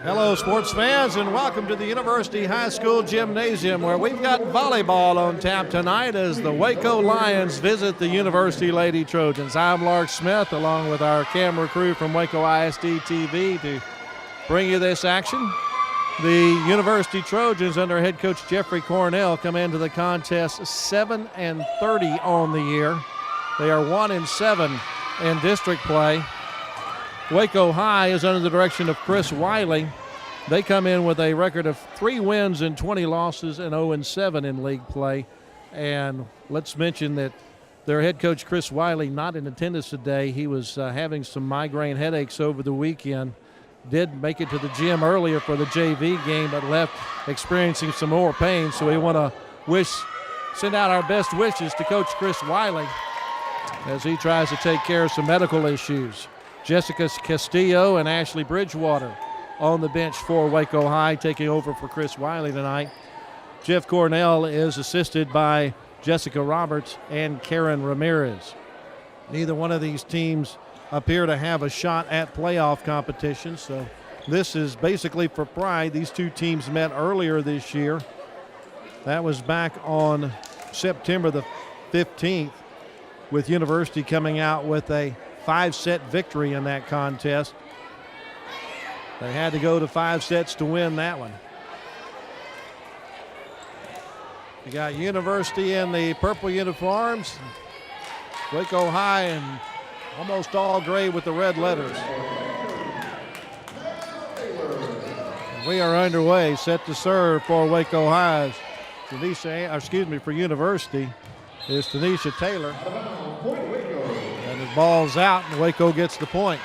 Hello, sports fans, and welcome to the University High School Gymnasium, where we've got volleyball on tap tonight as the Waco Lions visit the University Lady Trojans. I'm Lark Smith, along with our camera crew from Waco ISD TV, to bring you this action. The University Trojans, under head coach Jeffrey Cornell, come into the contest 7-30 on the year. They are 1-7 in district play. Waco High is under the direction of Chris Wiley. They come in with a record of 3 wins and 20 losses and 0-7 in league play. And let's mention that their head coach Chris Wiley not in attendance today. He was having some migraine headaches over the weekend. Did make it to the gym earlier for the JV game, but left experiencing some more pain. So we want to send out our best wishes to Coach Chris Wiley as he tries to take care of some medical issues. Jessica Castillo and Ashley Bridgewater on the bench for Waco High, taking over for Chris Wiley tonight. Jeff Cornell is assisted by Jessica Roberts and Karen Ramirez. Neither one of these teams appear to have a shot at playoff competition, so this is basically for pride. These two teams met earlier this year. That was back on September the 15th, with University coming out with a 5-set victory in that contest. They had to go to 5 sets to win that one. You got University in the purple uniforms, Waco High in almost all gray with the red letters. We are underway, set to serve for Waco High's for University is Tanisha Taylor. And the ball's out, and Waco gets the point.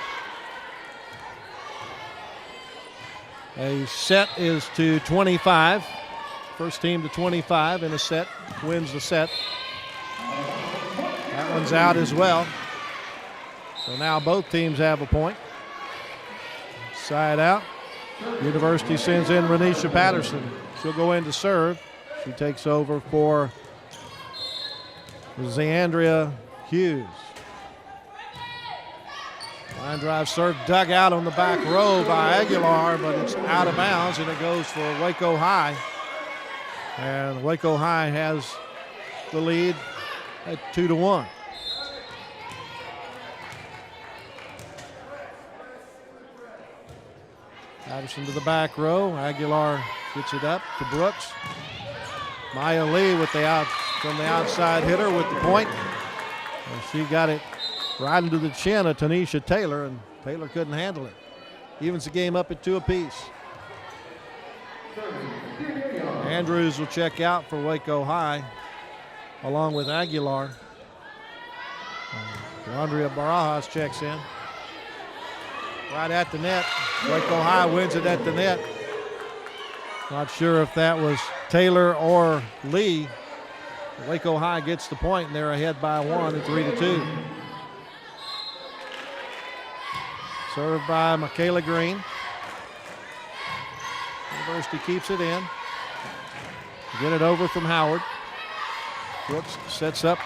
A set is to 25. First team to 25 in a set wins the set. That one's out as well. So now both teams have a point. Side out. University sends in Renisha Patterson. She'll go in to serve. She takes over for Zandria Hughes. Line drive serve dug out on the back row by Aguilar, but it's out of bounds, and it goes for Waco High. And Waco High has the lead at 2-1. Patterson to the back row. Aguilar gets it up to Brooks. Maya Lee with from the outside hitter with the point. And she got it right into the chin of Tanisha Taylor, and Taylor couldn't handle it. Evens the game up at 2 apiece. Andrews will check out for Waco High along with Aguilar. Andrea Barajas checks in. Right at the net. Waco High wins it at the net. Not sure if that was Taylor or Lee. Waco High gets the point, and they're ahead by 1 at 3-2. Served by Michaela Green. University keeps it in. Get it over from Howard. Brooks sets up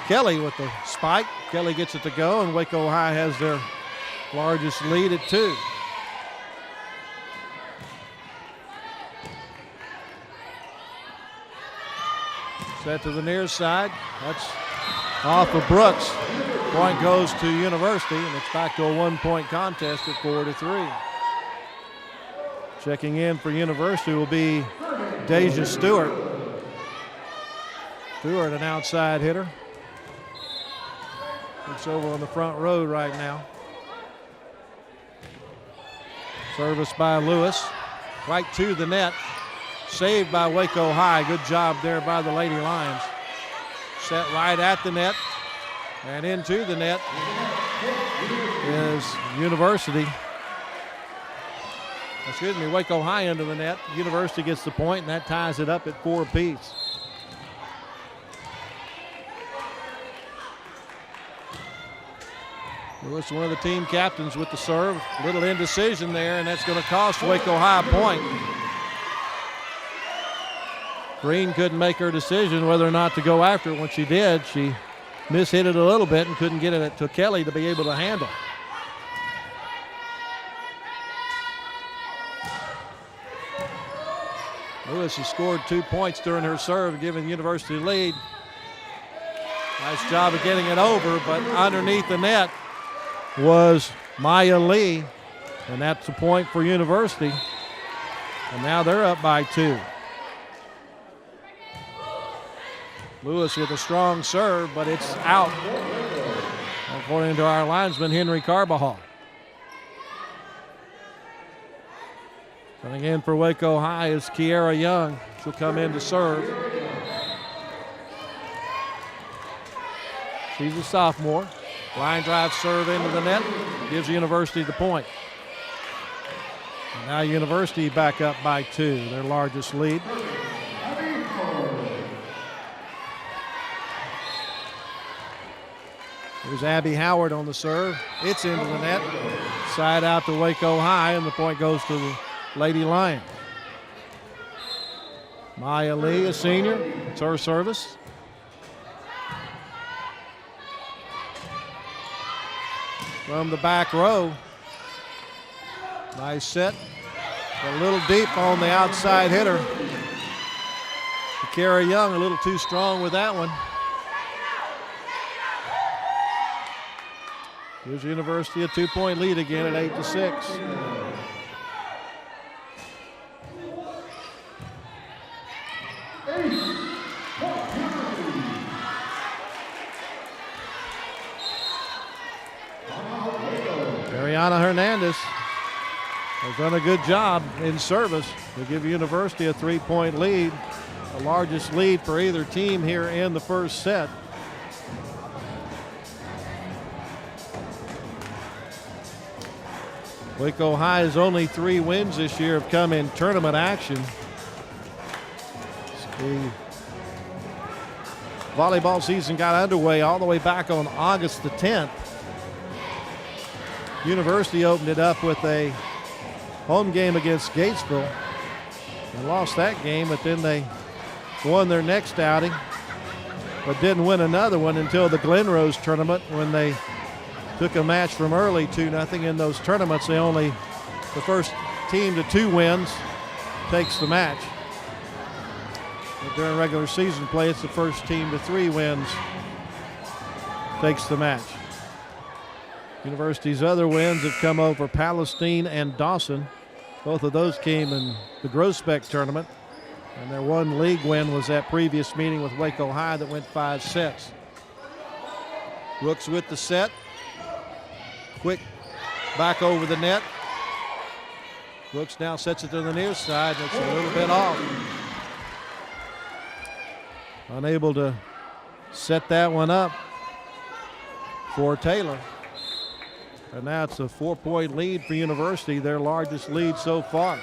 Kelly with the spike. Kelly gets it to go, and Waco High has their largest lead at 2. Set to the near side. That's off of Brooks. Point goes to University, and it's back to a 1-point contest at 4-3. Checking in for University will be Deja Stewart. Stewart, an outside hitter. Looks over on the front row right now. Service by Lewis. Right to the net. Saved by Waco High. Good job there by the Lady Lions. Set right at the net. And into the net is Waco High into the net. University gets the point, and that ties it up at 4 apiece. Lewis, one of the team captains with the serve. Little indecision there, and that's going to cost Waco High a point. Green couldn't make her decision whether or not to go after it. When she did, she mishit it a little bit and couldn't get it to Kelly to be able to handle. Lewis has scored 2 points during her serve, giving the University lead. Nice job of getting it over, but underneath the net was Maya Lee, and that's a point for University. And now they're up by 2. Lewis with a strong serve, but it's out, according to our linesman, Henry Carbajal. Coming in for Waco High is Kiera Young. She'll come in to serve. She's a sophomore. Line drive serve into the net, gives University the point. And now University back up by 2, their largest lead. Here's Abby Howard on the serve. It's into the net. Side out to Waco High, and the point goes to the Lady Lions. Maya Lee, a senior. It's her service. From the back row. Nice set. A little deep on the outside hitter. Kiera Young a little too strong with that one. Gives University a 2-point lead again at 8-6. Ariana Hernandez has done a good job in service to give University a 3-point lead, the largest lead for either team here in the first set. Waco High's only 3 wins this year have come in tournament action. The volleyball season got underway all the way back on August the 10th. University opened it up with a home game against Gatesville and lost that game, but then they won their next outing, but didn't win another one until the Glen Rose tournament when they took a match from early 2-0. In those tournaments, the first team to 2 wins takes the match. But during regular season play, it's the first team to 3 wins takes the match. University's other wins have come over Palestine and Dawson. Both of those came in the Groesbeck tournament. And their one league win was that previous meeting with Waco High that went 5 sets. Brooks with the set. Quick back over the net. Brooks now sets it to the near side. It's a little bit off. Unable to set that one up for Taylor. And now it's a 4-point lead for University, their largest lead so far.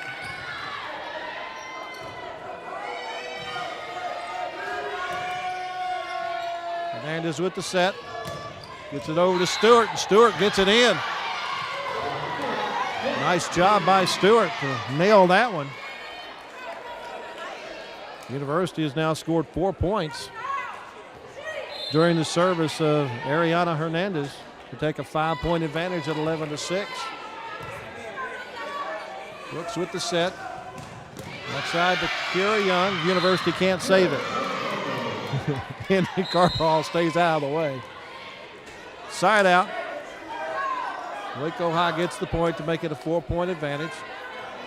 Hernandez with the set. Gets it over to Stewart, and Stewart gets it in. Nice job by Stewart to nail that one. University has now scored 4 points during the service of Ariana Hernandez to take a 5-point advantage at 11-6. Brooks with the set. Outside to Kiera Young. University can't save it. Henry Carbajal stays out of the way. Side out. Waco High gets the point to make it a 4-point advantage.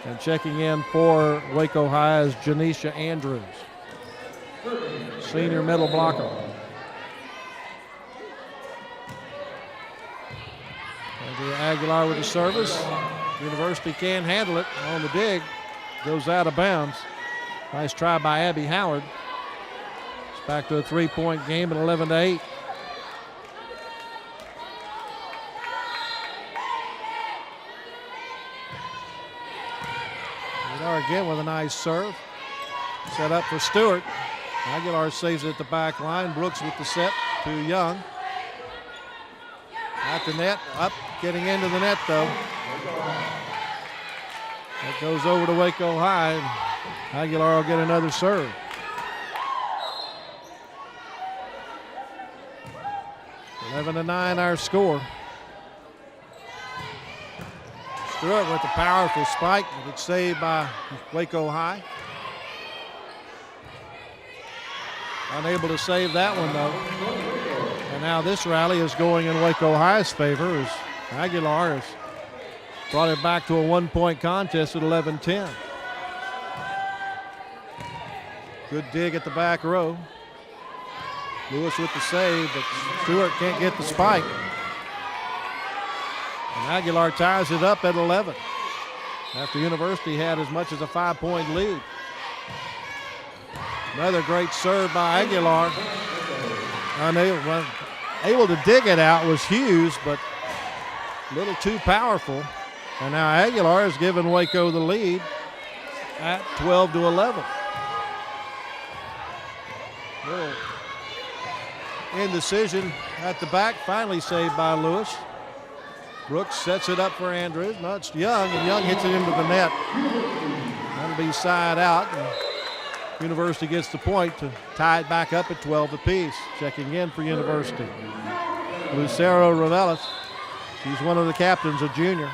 And checking in for Waco High is Janisha Andrews, senior middle blocker. Andrea Aguilar with the service. University can't handle it on the dig. Goes out of bounds. Nice try by Abby Howard. It's back to a 3-point game at 11-8. Again with a nice serve. Set up for Stewart. Aguilar saves it at the back line. Brooks with the set to Young. At the net, up, getting into the net though. That goes over to Waco High. Aguilar will get another serve. Eleven to 9 our score. Stewart with the powerful spike, but it's saved by Waco High. Unable to save that one, though. And now this rally is going in Waco High's favor as Aguilar has brought it back to a one-point contest at 11-10. Good dig at the back row. Lewis with the save, but Stewart can't get the spike. And Aguilar ties it up at 11 after University had as much as a 5-point lead. Another great serve by Aguilar. Able to dig it out was Hughes, but a little too powerful. And now Aguilar has given Waco the lead at 12-11. Little indecision at the back, finally saved by Lewis. Brooks sets it up for Andrews. No, it's Young, and Young hits it into the net. That'll be side out. And University gets the point to tie it back up at 12 apiece. Checking in for University, Lucero Ravelis. She's one of the captains, a junior.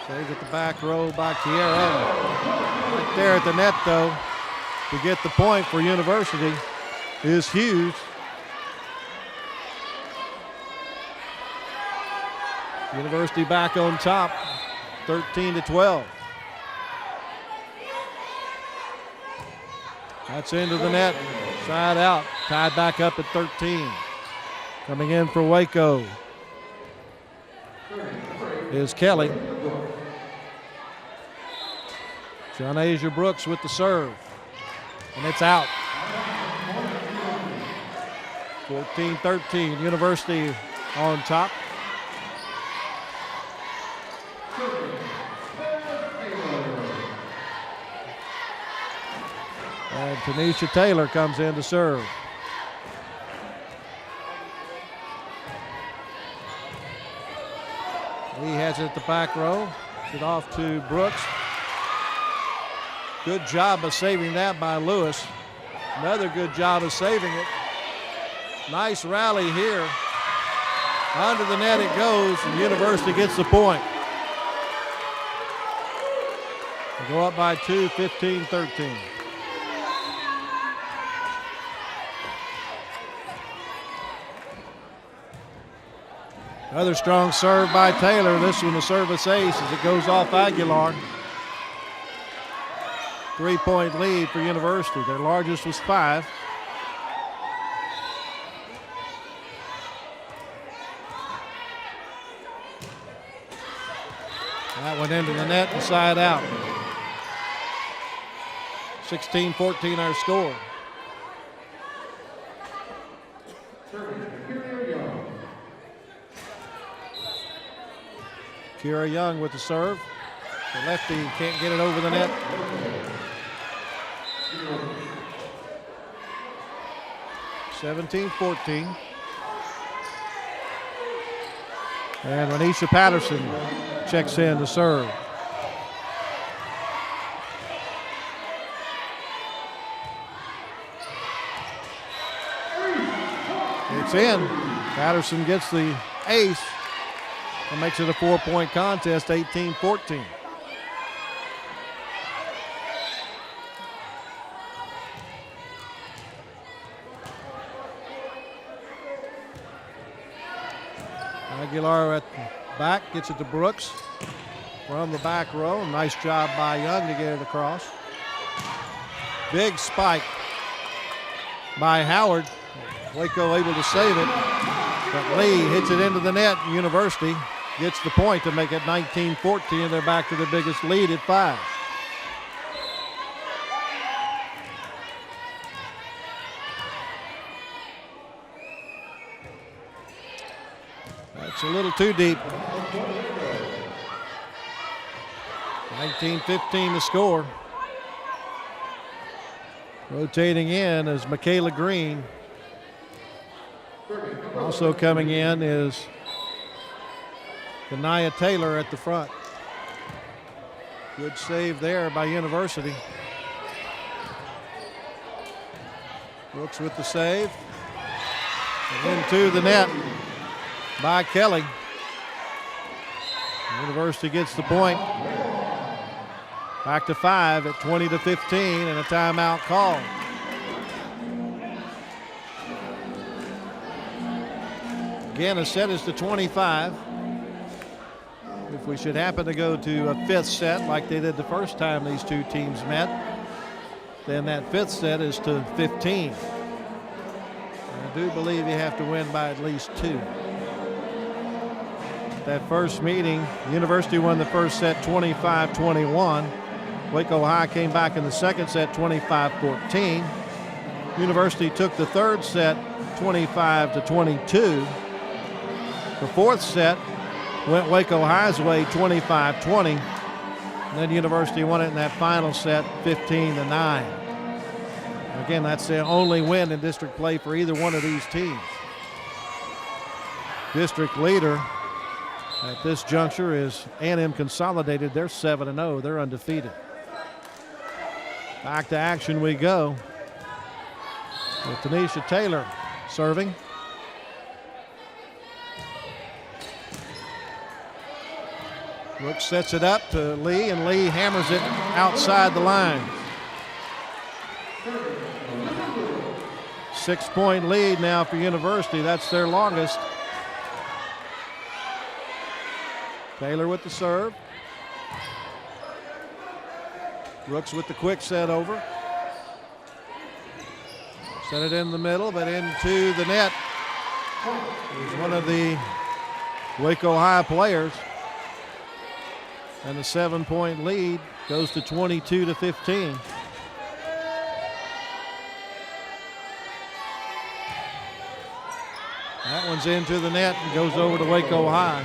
Saved at the back row by Kiera. Right there at the net, though, to get the point for University is Hughes. University back on top, 13-12. That's into the net, side out, tied back up at 13. Coming in for Waco is Kelly. John Brooks with the serve, and it's out. 14-13, University on top. And Tanisha Taylor comes in to serve. He has it at the back row. It off to Brooks. Good job of saving that by Lewis. Another good job of saving it. Nice rally here. Under the net it goes, and University gets the point. They go up by 2, 15-13. Another strong serve by Taylor. This one a service ace as it goes off Aguilar. 3-point lead for University. Their largest was 5. That went into the net and side out. 16-14 our score. Kira Young with the serve. The lefty can't get it over the net. (17-14). And Renisha Patterson checks in to serve. It's in. Patterson gets the ace and makes it a 4-point contest, 18-14. Aguilar at the back, gets it to Brooks from the back row. Nice job by Young to get it across. Big spike by Howard. Waco able to save it, but Lee hits it into the net. University gets the point to make it 19-14, and they're back to the biggest lead at 5. That's a little too deep. 19-15 to score. Rotating in is Michaela Green. Also coming in is Kanaya Taylor at the front. Good save there by University. Brooks with the save. And into the net by Kelly. University gets the point. Back to 5 at 20-15 and a timeout call. Again, a set is to 25. If we should happen to go to a 5th set like they did the first time these two teams met, then that 5th set is to 15. I do believe you have to win by at least 2. That first meeting, University won the first set 25-21. Waco High came back in the second set 25-14. University took the third set 25-22. The fourth set went Waco High's way 25-20. And then University won it in that final set 15-9. Again, that's the only win in district play for either one of these teams. District leader at this juncture is A&M Consolidated. They're 7-0. They're undefeated. Back to action we go with Tanisha Taylor serving. Brooks sets it up to Lee, and Lee hammers it outside the line. 6-point lead now for University. That's their longest. Taylor with the serve. Brooks with the quick set over. Set it in the middle, but into the net. He's one of the Waco High players. And the 7-point lead goes to 22-15. That one's into the net and goes over to Waco High.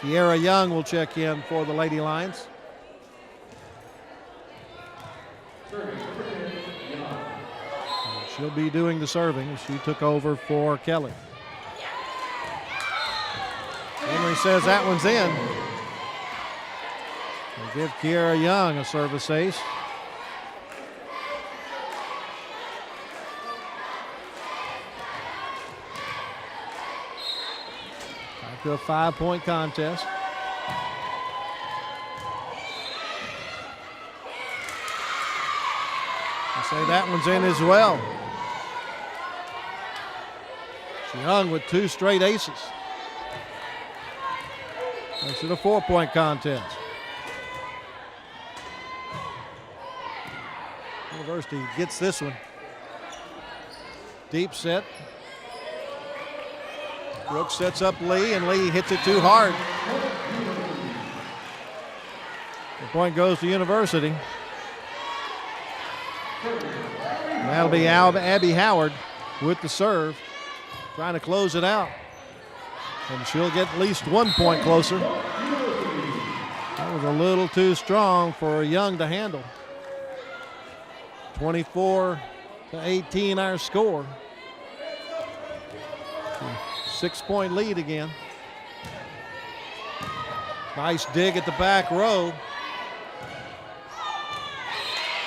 Kiera Young will check in for the Lady Lions. She'll be doing the serving. She took over for Kelly. Henry says that one's in. We'll give Kiera Young a service ace. Back to a 5-point contest. I say that one's in as well. Young with 2 straight aces. Makes it a 4-point contest. University gets this one. Deep set. Brooks sets up Lee, and Lee hits it too hard. The point goes to University. And that'll be Abby Howard with the serve, trying to close it out. And she'll get at least 1 point closer. That was a little too strong for Young to handle. 24-18 our score. 6-point lead again. Nice dig at the back row.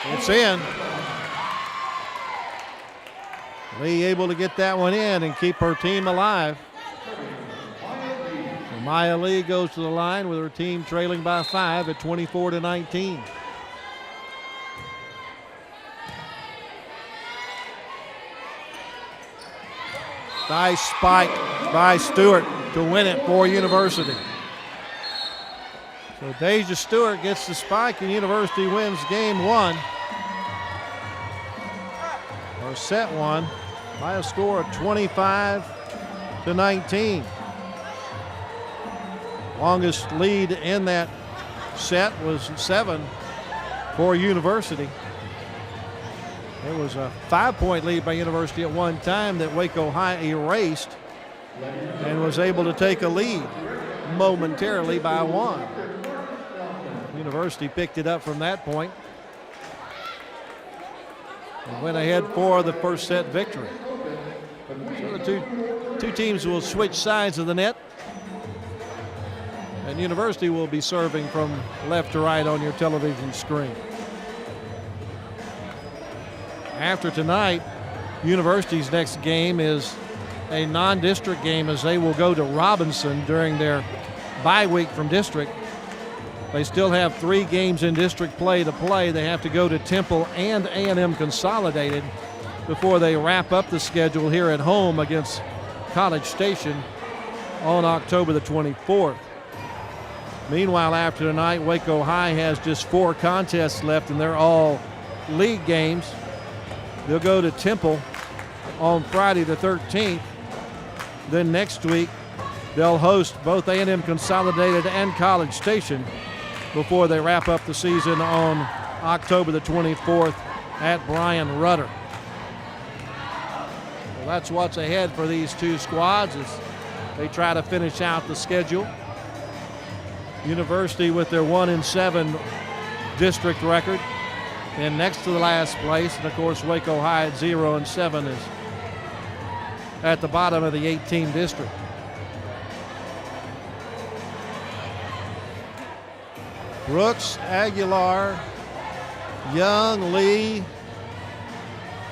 It's in. Lee able to get that one in and keep her team alive. So Maya Lee goes to the line with her team trailing by 5 at 24-19. Nice spike by Stewart to win it for University. So Deja Stewart gets the spike and University wins game 1. Or set 1 by a score of 25-19. Longest lead in that set was 7 for University. It was a 5-point lead by University at one time that Waco High erased and was able to take a lead momentarily by 1. University picked it up from that point and went ahead for the first set victory. So the two teams will switch sides of the net, and University will be serving from left to right on your television screen. After tonight, University's next game is a non-district game as they will go to Robinson during their bye week from district They still have 3 games in district play to play. They have to go to Temple and A&M Consolidated before they wrap up the schedule here at home against College Station on October the 24th. Meanwhile, after tonight, Waco High has just 4 contests left, and they're all league games. They'll go to Temple on Friday the 13th. Then next week, they'll host both A&M Consolidated and College Station before they wrap up the season on October the 24th at Bryan Rudder. Well, that's what's ahead for these 2 squads as they try to finish out the schedule. University with their 1-7 district record and next to the last place, and of course Waco High at 0-7 is at the bottom of the 18 district. Brooks, Aguilar, Young, Lee,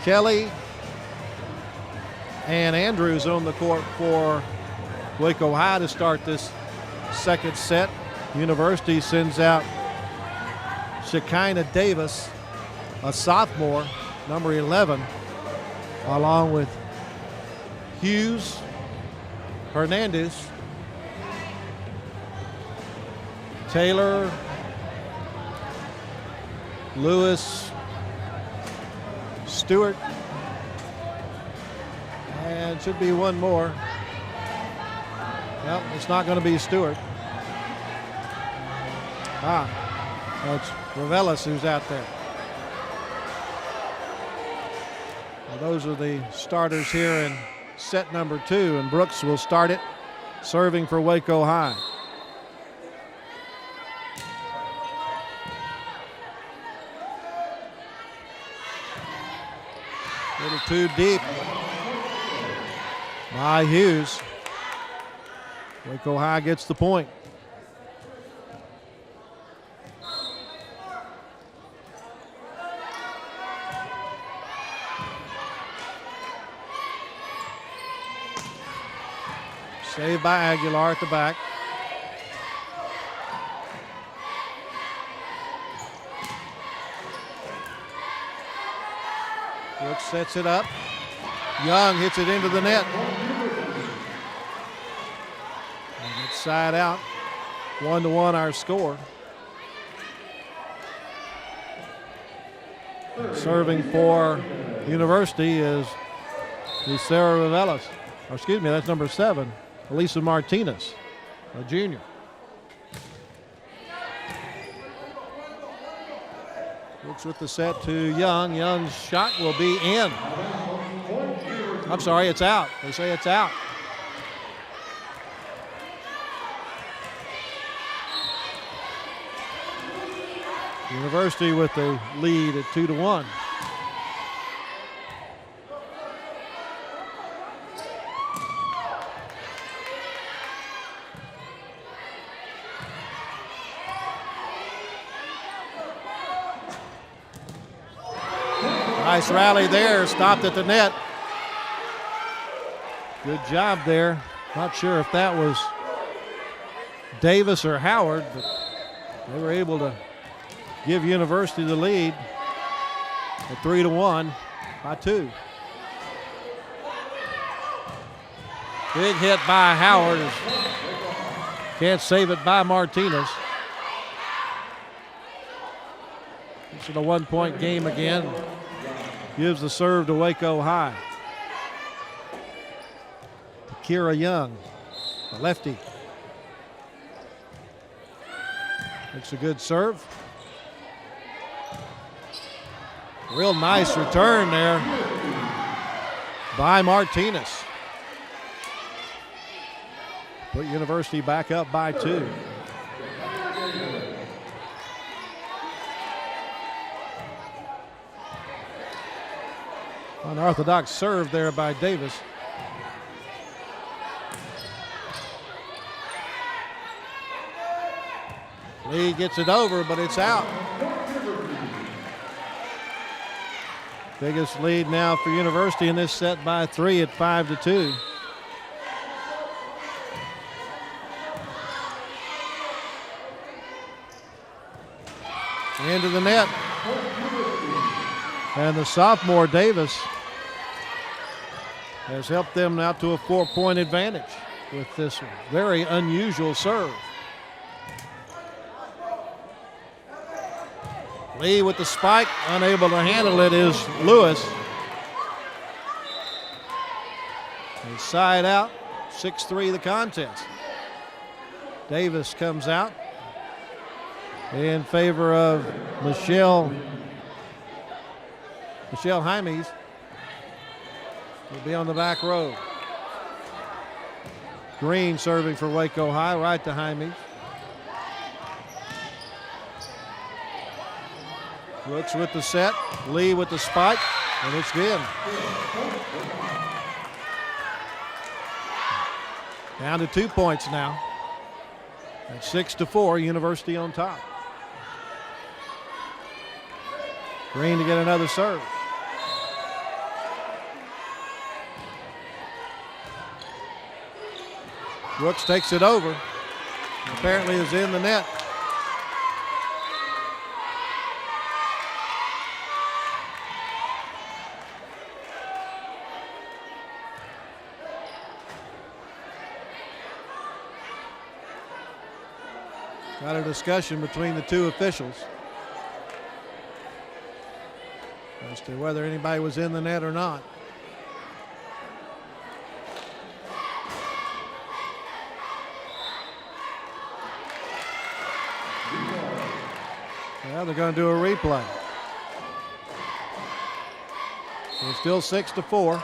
Kelly, and Andrews on the court for Waco High to start this second set. University sends out Shekinah Davis, a sophomore, number 11, along with Hughes, Hernandez, Taylor, Lewis, Stewart, and should be one more. Well, it's not going to be Stewart. That's Ravelis who's out there. Well, those are the starters here in set number 2, and Brooks will start it, serving for Waco High. A little too deep by Hughes. Waco High gets the point. Saved by Aguilar at the back. Brooks sets it up. Young hits it into the net. And it's side out. 1-1 our score. Serving for University is Sarah Ravelis. Or excuse me, that's number 7. Elisa Martinez, a junior. Looks with the set to Young. Young's shot will be in. I'm sorry, it's out. They say it's out. University with the lead at 2-1. Nice rally there, stopped at the net. Good job there. Not sure if that was Davis or Howard, but they were able to give University the lead at 3-1 by 2. Big hit by Howard. Can't save it by Martinez. It's a 1-point game again. Gives the serve to Waco High. Kira Young, the lefty. Makes a good serve. Real nice return there by Martinez. Put University back up by 2. Unorthodox serve there by Davis. Lee gets it over, but it's out. Biggest lead now for University in this set by 3 at 5-2. into the net. And the sophomore Davis has helped them now to a 4-point advantage with this very unusual serve. Lee with the spike, unable to handle it is Lewis. Side out, 6-3 the contest. Davis comes out in favor of Michelle Jaimes. Will be on the back row. Green serving for Waco High, right to Jaimes. Brooks with the set, Lee with the spike, and it's good. Down to 2 points now. At 6-4, University on top. Green to get another serve. Brooks takes it over. Apparently is in the net. Got a discussion between the two officials as to whether anybody was in the net or not. Well, they're going to do a replay. So it's still 6-4.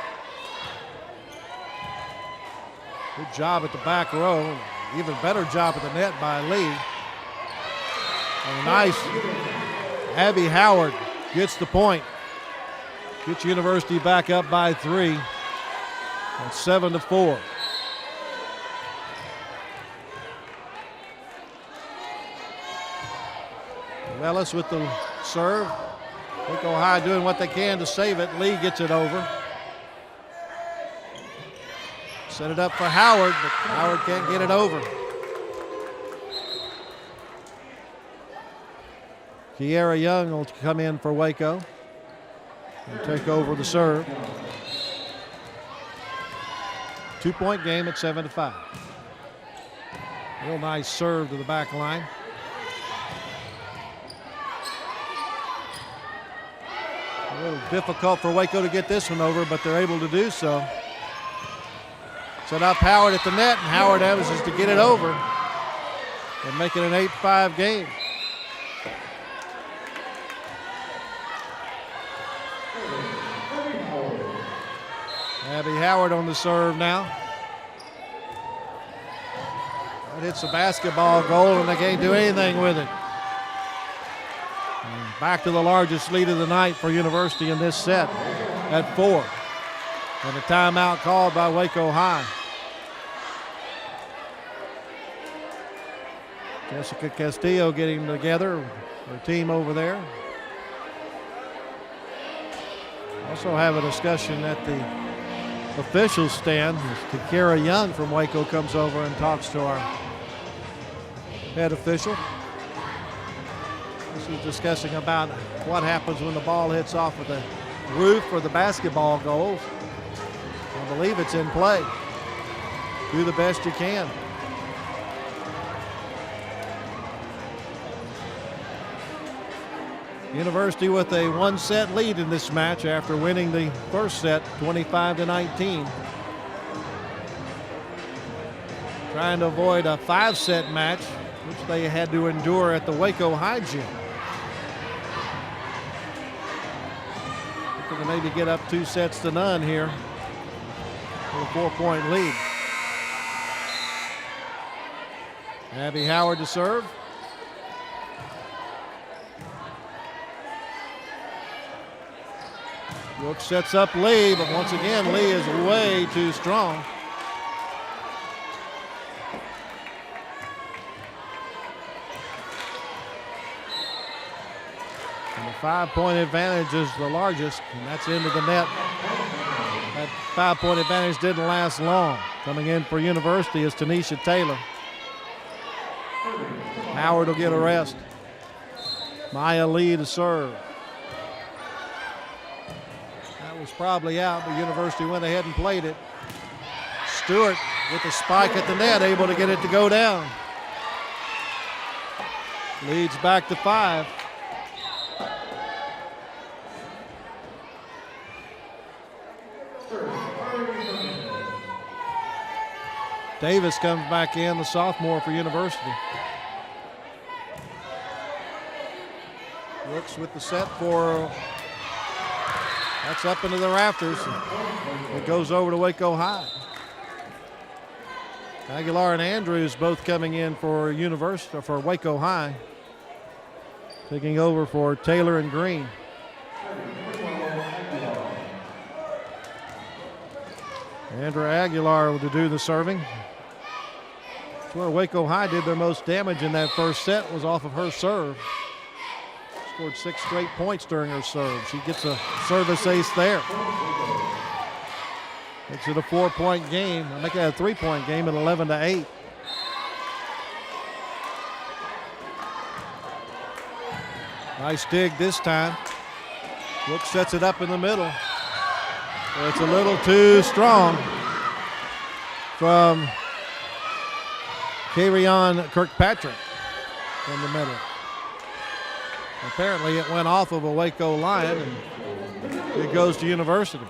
Good job at the back row. Even better job at the net by Lee. And nice. Abby Howard gets the point. Gets University back up by 3. It's 7-4. Ellis with the serve. Waco High doing what they can to save it. Lee gets it over. Set it up for Howard, but Howard can't get it over. Kiera Young will come in for Waco and take over the serve. 2-point game at 7-5. Real nice serve to the back line. A little difficult for Waco to get this one over, but they're able to do so. Set up Howard at the net, and Howard manages to get it over and make it an 8-5 game. Abby Howard on the serve now. That hits a basketball goal, and they can't do anything with it. And back to the largest lead of the night for University in this set at 4. And a timeout called by Waco High. Jessica Castillo getting together, her team over there. Also have a discussion at the officials stand. Kiera Young from Waco comes over and talks to our head official. This is discussing about what happens when the ball hits off of the roof or the basketball goals. I believe it's in play. Do the best you can. University with a 1-set lead in this match after winning the first set 25-19. Trying to avoid a 5-set match, which they had to endure at the Waco High gym. Looking to maybe get up 2-0 here with a 4-point lead. Abby Howard to serve. Brooks sets up Lee, but once again, Lee is way too strong. And the 5-point advantage is the largest, and that's into the net. That 5-point advantage didn't last long. Coming in for University is Tanisha Taylor. Howard will get a rest. Maya Lee to serve. That was probably out, but University went ahead and played it. Stewart with the spike at the net, able to get it to go down. Leads back to 5. Davis comes back in, the sophomore for University. Looks with the set for, that's up into the rafters. It goes over to Waco High. Aguilar and Andrews both coming in for University, for Waco High. Taking over for Taylor and Green. Andrew Aguilar to do the serving. That's where Waco High did their most damage in that first set, was off of her serve. Scored 6 straight points during her serve. She gets a service ace there. Makes it a 4-point game. I make it a 3-point game at 11-8. Nice dig this time. Brooks sets it up in the middle. It's a little too strong from Carrion Kirkpatrick in the middle. Apparently it went off of a Waco Lion and it goes to University.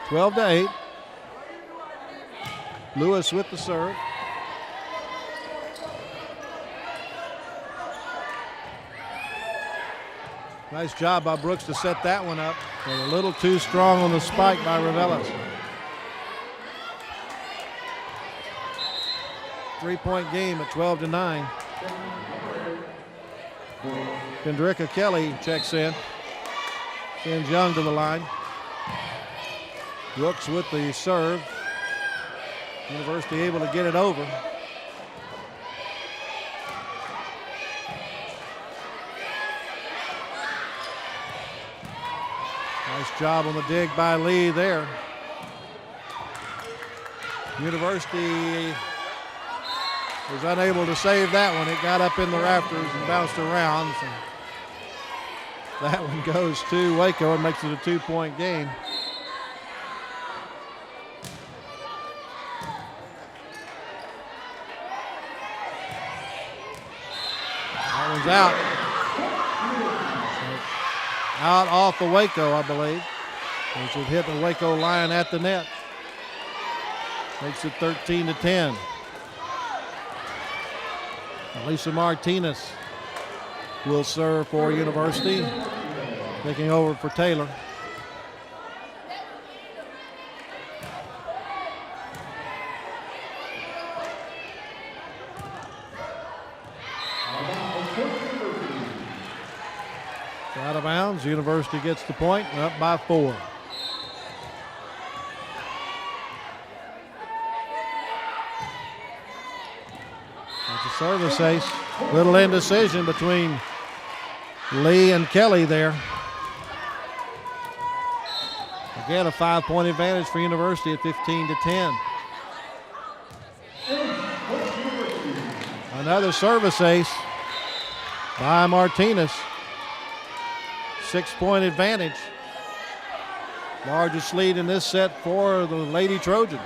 12-8. Lewis with the serve. Nice job by Brooks to set that one up, but a little too strong on the spike by Ravelis. 3-point game at 12-9. Kendricka Kelly checks in. Sends Young to the line. Brooks with the serve. University able to get it over. Nice job on the dig by Lee there. University was unable to save that one. It got up in the rafters and bounced around. So that one goes to Waco and makes it a 2-point game. That one's out. Out off the Waco, I believe. Which would hit the Waco Lion at the net. Makes it 13-10. Lisa Martinez will serve for University. Taking over for Taylor. Out of bounds. University gets the point, up by 4. That's a service ace. Little indecision between Lee and Kelly there. Again, a 5-point advantage for University at 15-10. Another service ace by Martinez. 6-point advantage. Largest lead in this set for the Lady Trojans.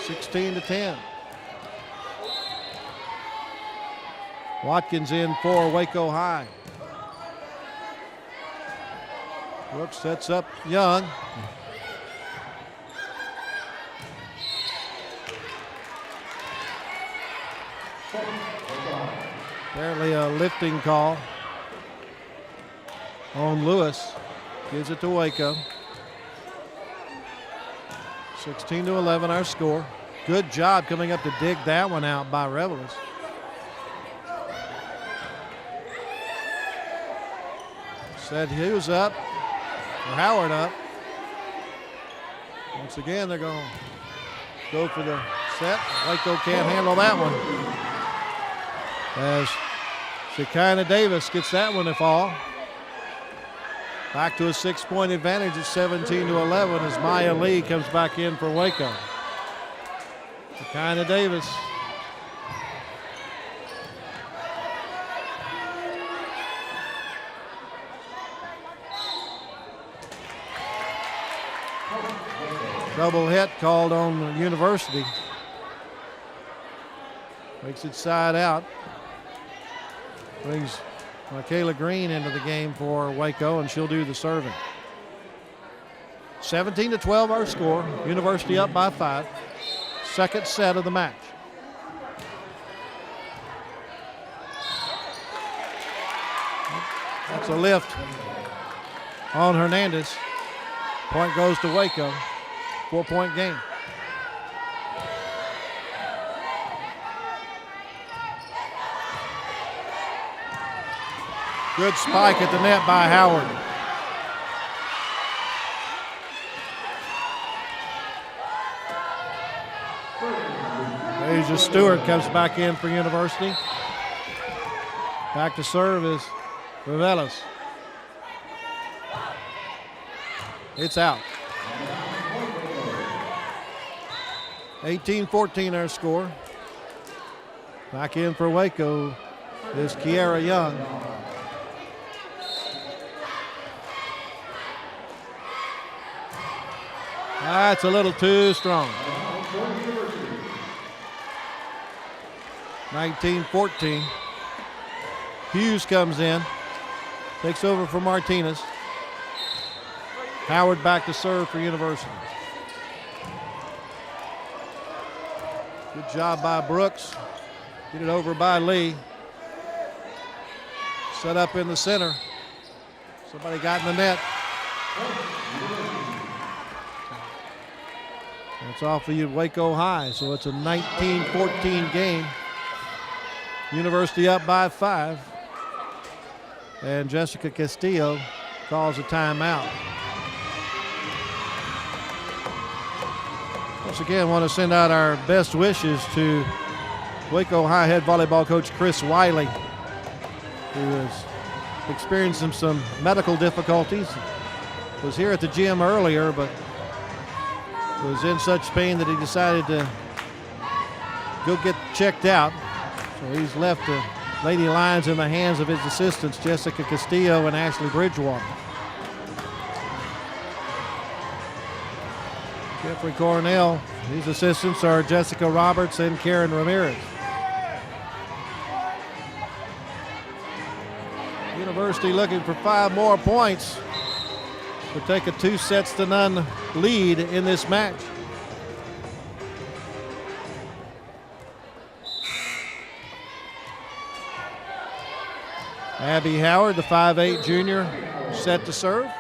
16-10. Watkins in for Waco High. Brooks sets up Young. Apparently a lifting call on Lewis. Gives it to Waco. 16-11 our score. Good job coming up to dig that one out by Revelis. Said Hughes up, or Howard up. Once again, they're going to go for the set. Waco can't handle that one. As Shekinah Davis gets that one to fall. Back to a 6-point advantage at 17-11 as Maya Lee comes back in for Waco. Shekinah Davis Double hit called on the University. Makes it side out. Brings Michaela Green into the game for Waco, and she'll do the serving. 17-12 our score. University up by 5. Second set of the match. That's a lift on Hernandez. Point goes to Waco. 4-point game. Good spike at the net by Howard. Asia Stewart comes back in for University. Back to serve is Reveles. It's out. 18-14 our score. Back in for Waco is Kiera Young. That's a little too strong. 19-14. Hughes comes in, takes over for Martinez. Howard back to serve for University. Good job by Brooks. Get it over by Lee. Set up in the center. Somebody got in the net. That's off of Waco High, so it's a 19-14 game. University up by 5. And Jessica Castillo calls a timeout. Once again, want to send out our best wishes to Waco High head volleyball coach Chris Wiley, who is experiencing some medical difficulties. Was here at the gym earlier, but was in such pain that he decided to go get checked out. So he's left the Lady Lions in the hands of his assistants, Jessica Castillo and Ashley Bridgewater. Jeffrey Cornell, these assistants are Jessica Roberts and Karen Ramirez. University looking for 5 more points to take a 2-0 lead in this match. Abby Howard, the 5'8" junior, set to serve.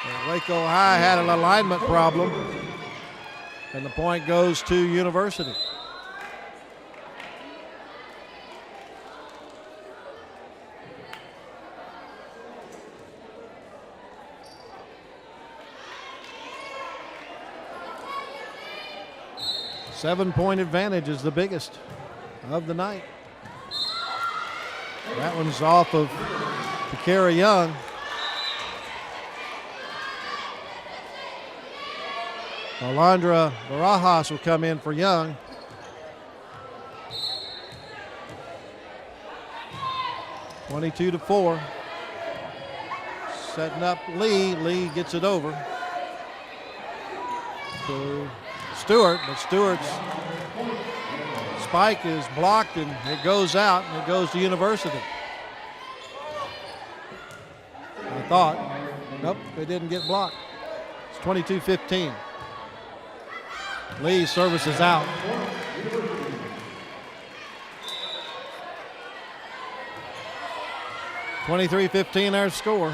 And Waco High had an alignment problem, and the point goes to University. Seven-point advantage is the biggest of the night. That one's off of Kiera Young. Alondra Barajas will come in for Young. (22-4). Setting up Lee. Lee gets it over to Stewart, but Stewart's spike is blocked and it goes out, and it goes to University. I thought. Nope, it didn't get blocked. It's 22-15. Lee's service is out. (23-15) our score.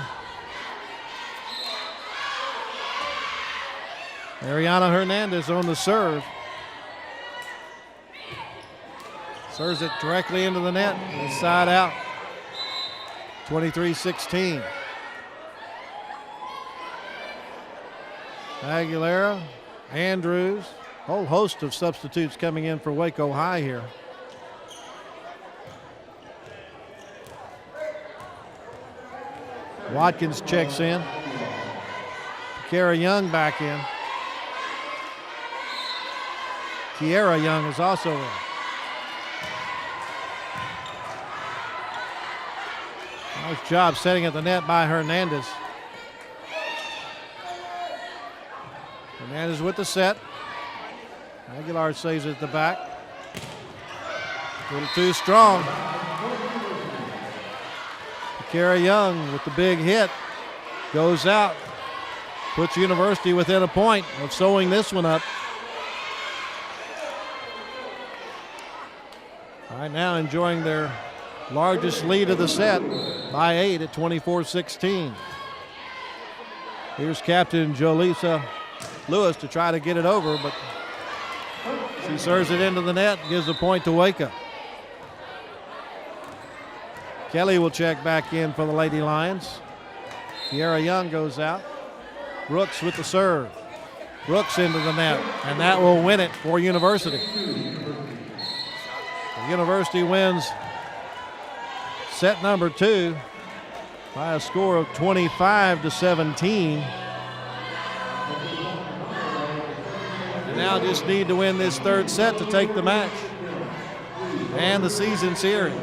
Ariana Hernandez on the serve. Serves it directly into the net. Inside out. 23-16. Aguilera, Andrews, whole host of substitutes coming in for Waco High here. Watkins checks in. Kiera Young back in. Kiera Young is also in. Nice job setting at the net by Hernandez. Hernandez with the set. Aguilar saves it at the back. A little too strong. Kara Young with the big hit. Goes out. Puts University within a point of sewing this one up. Right now enjoying their largest lead of the set by 8 at 24-16. Here's captain Jolisa Lewis to try to get it over, but she serves it into the net, gives the point to Waco. Kelly will check back in for the Lady Lions. Kiara Young goes out. Brooks with the serve. Brooks into the net, and that will win it for University. The University wins set number 2 by a score of 25-17. And now just need to win this third set to take the match and the season series.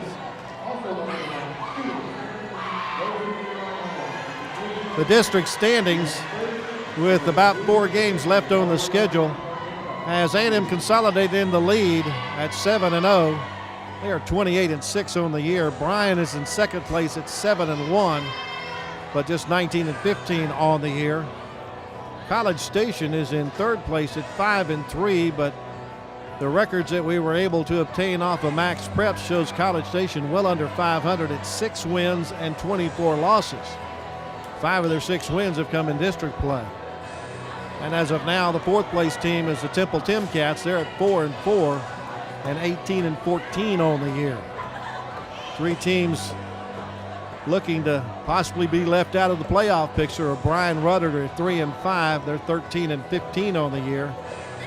The district standings, with about 4 games left on the schedule, has A&M consolidated in the lead at 7-0. They are 28-6 on the year. Bryan is in second place at 7-1, but just 19-15 on the year. College Station is in third place at 5-3, but the records that we were able to obtain off of Max Prep shows College Station well under 500 at 6 wins and 24 losses. 5 of their 6 wins have come in district play. And as of now, the fourth place team is the Temple Timcats. They're at 4-4 and 18-14 on the year. 3 teams looking to possibly be left out of the playoff picture. Bryan Rudder at 3-5. They're 13-15 on the year.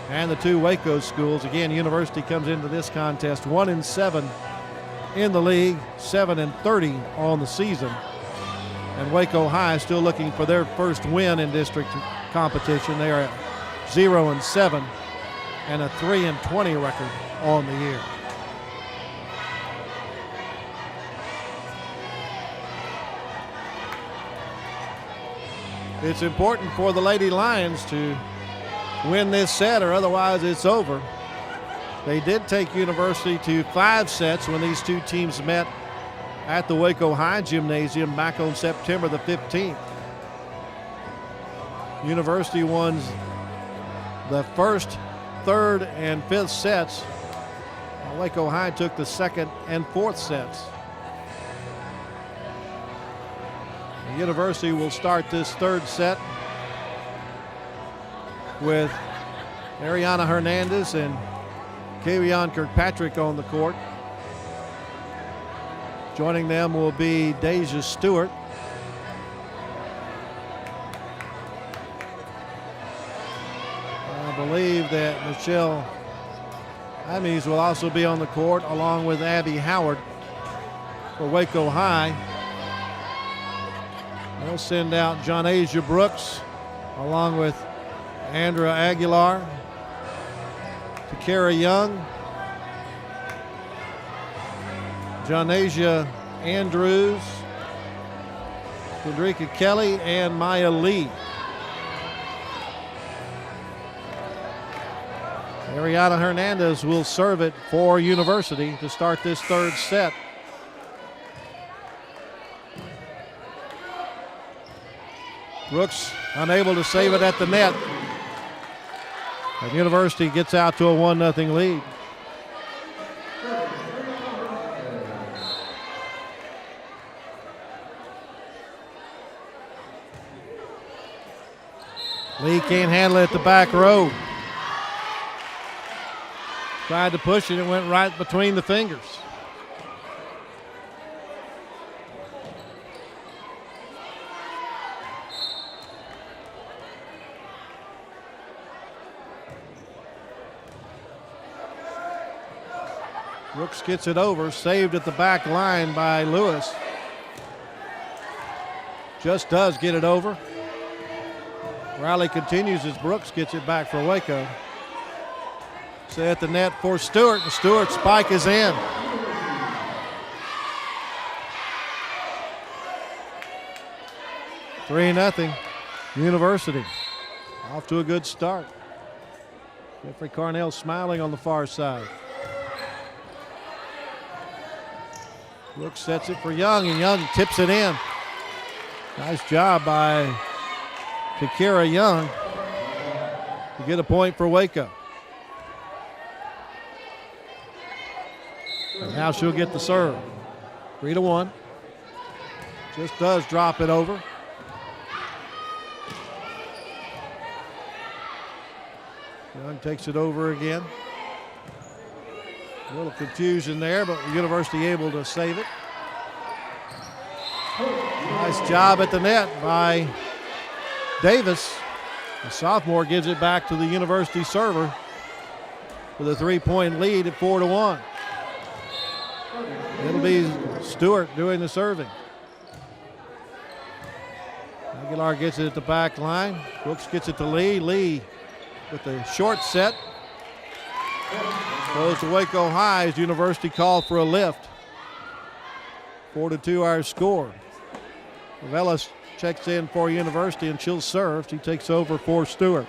And the 2 Waco schools, again, University comes into this contest 1-7 in the league, 7-30 on the season. And Waco High still looking for their first win in district competition. They are at 0-7 and a 3-20 record on the year. It's important for the Lady Lions to win this set, or otherwise it's over. They did take University to 5 sets when these 2 teams met at the Waco High Gymnasium back on September the 15th. University won the first, third, and 5th sets. Waco High took the 2nd and 4th sets. The University will start this 3rd set with Ariana Hernandez and Kavion Kirkpatrick on the court. Joining them will be Deja Stewart. I believe that Michelle Ames will also be on the court, along with Abby Howard for Waco High. They'll send out Jonasia Brooks along with Andrea Aguilar, Takara Young, Jonasia Andrews, Kendrika Kelly, and Maya Lee. Ariana Hernandez will serve it for University to start this 3rd set. Brooks unable to save it at the net. And University gets out to a 1-0 lead. Lee can't handle it at the back row. Tried to push it, it went right between the fingers. Brooks gets it over, saved at the back line by Lewis. Just does get it over. Rally continues as Brooks gets it back for Waco. Set at the net for Stewart, and Stewart's spike is in. Three-0 University. Off to a good start. Jeffrey Carnell smiling on the far side. Brooks sets it for Young, and Young tips it in. Nice job by Takira Young to get a point for Waco. And now she'll get the serve. 3-1. Just does drop it over. Young takes it over again. A little confusion there, but the University able to save it. Nice job at the net by Davis. The sophomore gives it back to the University server with a 3-point lead at 4-1. It'll be Stewart doing the serving. Aguilar gets it at the back line. Brooks gets it to Lee. Lee with the short set. Goes to Waco High as University called for a lift. 4-2 our score. Velez checks in for University and she'll serve. She takes over for Stewart.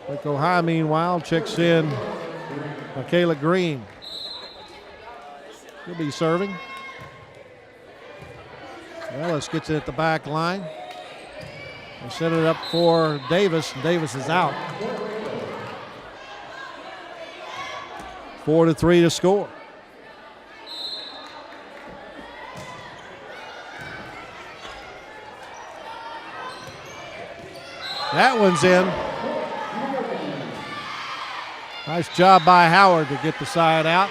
Waco High, meanwhile, checks in Michaela Green. She'll be serving. Velez gets it at the back line. They set it up for Davis, and Davis is out. 4-3 to score. That one's in. Nice job by Howard to get the side out.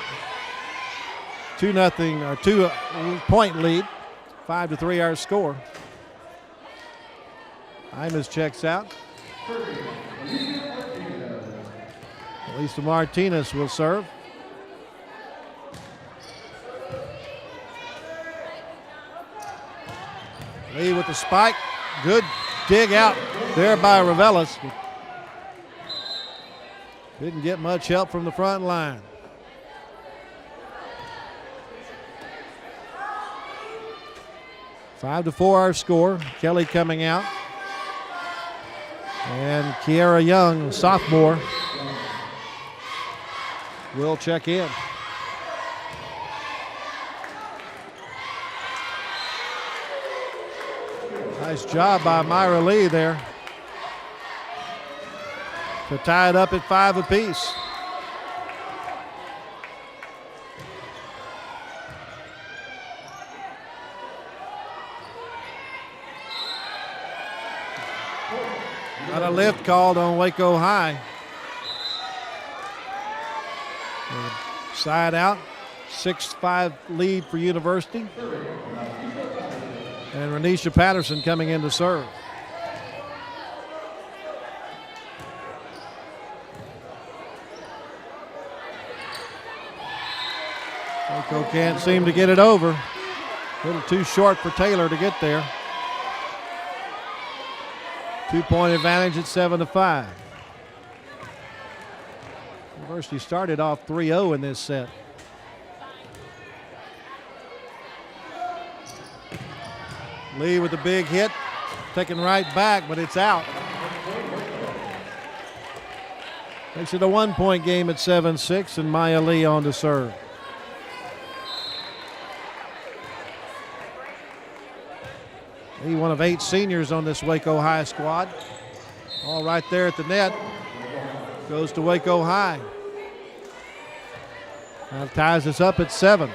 2-0 or 2-point lead. 5-3 our score. Imus checks out. Lisa Martinez will serve. Lee with the spike. Good dig out there by Ravelis. Didn't get much help from the front line. 5-4 our score. Kelly coming out. And Kiara Young, sophomore, will check in. Nice job by Myra Lee there to tie it up at 5 apiece. Got a lift called on Waco High. Side out, 6-5 lead for University. And Renisha Patterson coming in to serve. Waco can't seem to get it over. A little too short for Taylor to get there. 2-point advantage at 7-5. University started off 3-0 in this set. Lee with the big hit, taken right back, but it's out. Makes it a 1-point game at 7-6, and Maya Lee on to serve. Lee, one of 8 seniors on this Waco High squad. All right there at the net. Goes to Waco High. Now ties us up at 7.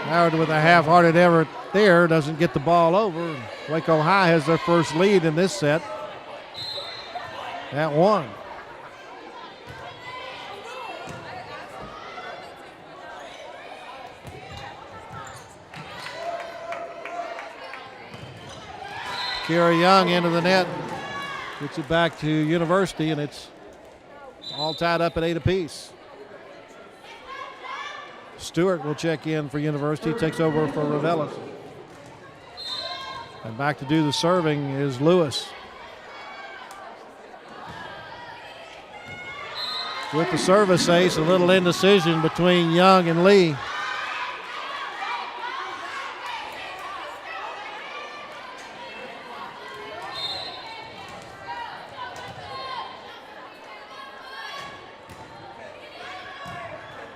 Howard with a half-hearted effort there, doesn't get the ball over. Waco High has their first lead in this set at 1. Kira Young into the net, gets it back to University, and it's all tied up at 8 apiece. Stewart will check in for University, takes over for Ravelis. And back to do the serving is Lewis. with the service ace. A little indecision between Young and Lee.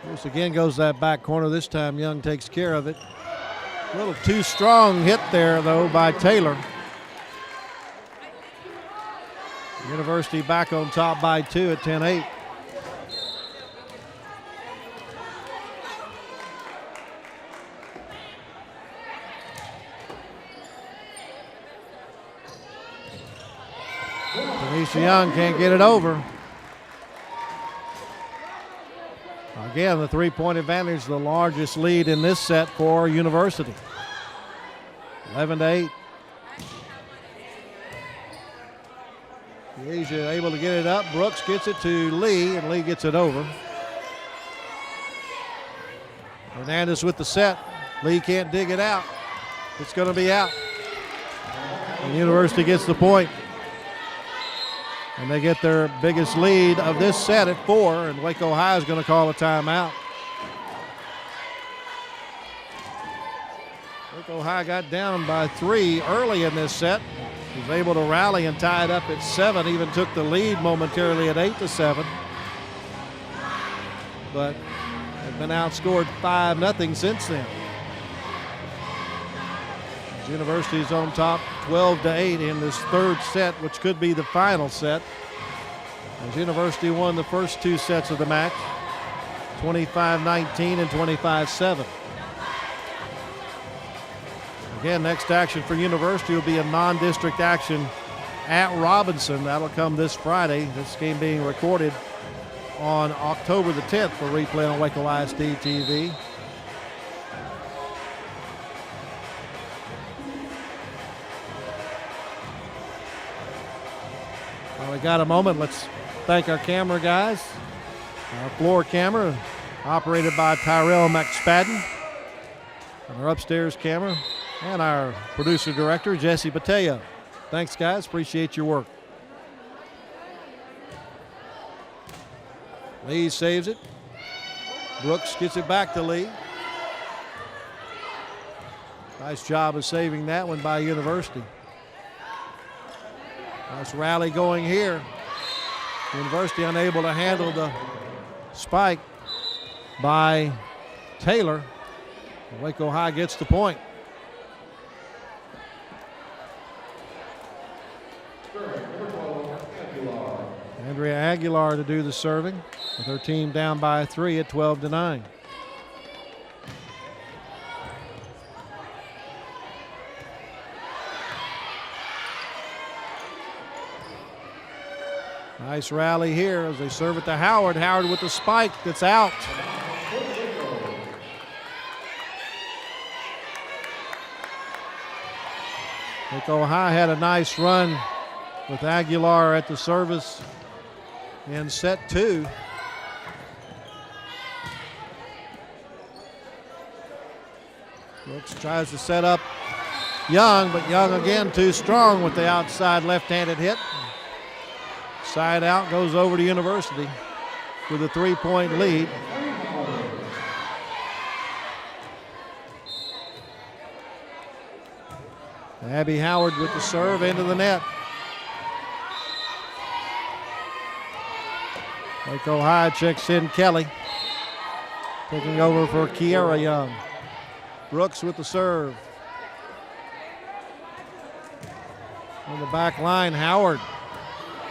Once again goes that back corner. This time Young takes care of it. A little too strong hit there, though, by Taylor. University back on top by 2 at 10-8. Tanisha Young can't get it over. Again, the three-point advantage, the largest lead in this set for University. 11-8. Asia able to get it up. Brooks gets it to Lee, and Lee gets it over. Hernandez with the set. Lee can't dig it out. It's going to be out. And University gets the point. And they get their biggest lead of this set at 4, and Waco High is going to call a timeout. Waco High got down by 3 early in this set. Was able to rally and tie it up at 7, even took the lead momentarily at 8-7. But have been outscored 5-0 since then. University's on top 12-8 in this third set, which could be the final set. As University won the first 2 sets of the match, 25-19 and 25-7. Again, next action for University will be a non-district action at Robinson. That'll come this Friday. This game being recorded on October the 10th for replay on Waco ISD TV. Well, we got a moment. Let's thank our camera guys. Our floor camera, operated by Tyrell McSpadden. And our upstairs camera, and our producer director, Jesse Bateo. Thanks, guys. Appreciate your work. Lee saves it. Brooks gets it back to Lee. Nice job of saving that one by University. Nice rally going here. University unable to handle the spike by Taylor. Waco High gets the point. Andrea Aguilar to do the serving, with her team down by 3 at 12-9. Nice rally here as they serve it to Howard. Howard with the spike that's out. Waco High had a nice run with Aguilar at the service in set 2. Brooks tries to set up Young, but Young again too strong with the outside left-handed hit. Side out goes over to University with a 3-point lead. Abby Howard with the serve into the net. Waco High checks in Kelly. Taking over for Kiara Young. Brooks with the serve. On the back line, Howard.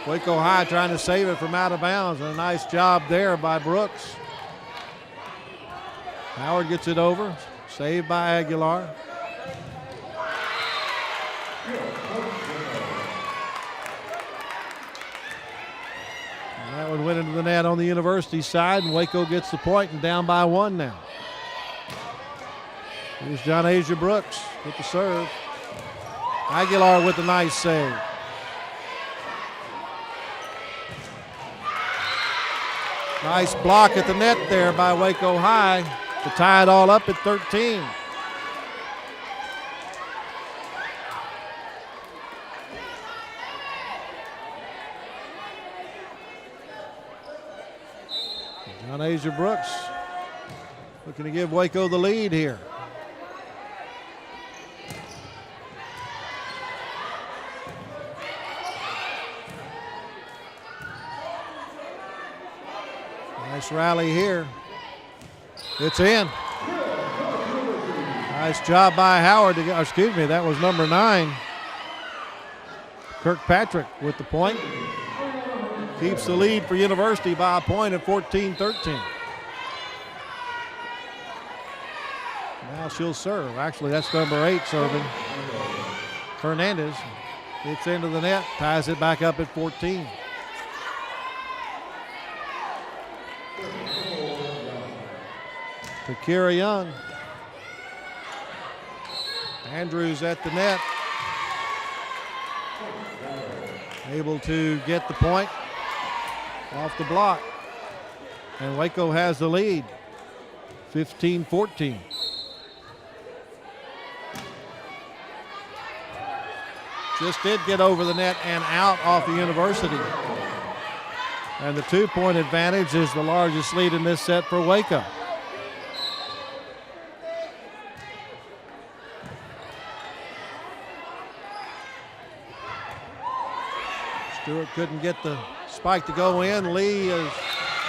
Waco High trying to save it from out of bounds. And a nice job there by Brooks. Howard gets it over. Saved by Aguilar. And that one went into the net on the University side, and Waco gets the point and down by 1 now. Here's John Asia Brooks with the serve. Aguilar with a nice save. Nice block at the net there by Waco High to tie it all up at 13. Asia Brooks looking to give Waco the lead here. Nice rally here. It's in. Nice job by Howard. Excuse me, that was number 9. Kirkpatrick with the point. Keeps the lead for University by a point at 14-13. Now she'll serve. Actually, that's number 8 serving. Hernandez gets into the net, ties it back up at 14. Takira Young. Andrews at the net. Able to get the point off the block. And Waco has the lead, 15-14. Just did get over the net and out off the University. And the 2-point advantage is the largest lead in this set for Waco. Stewart couldn't get the spike to go in. Lee is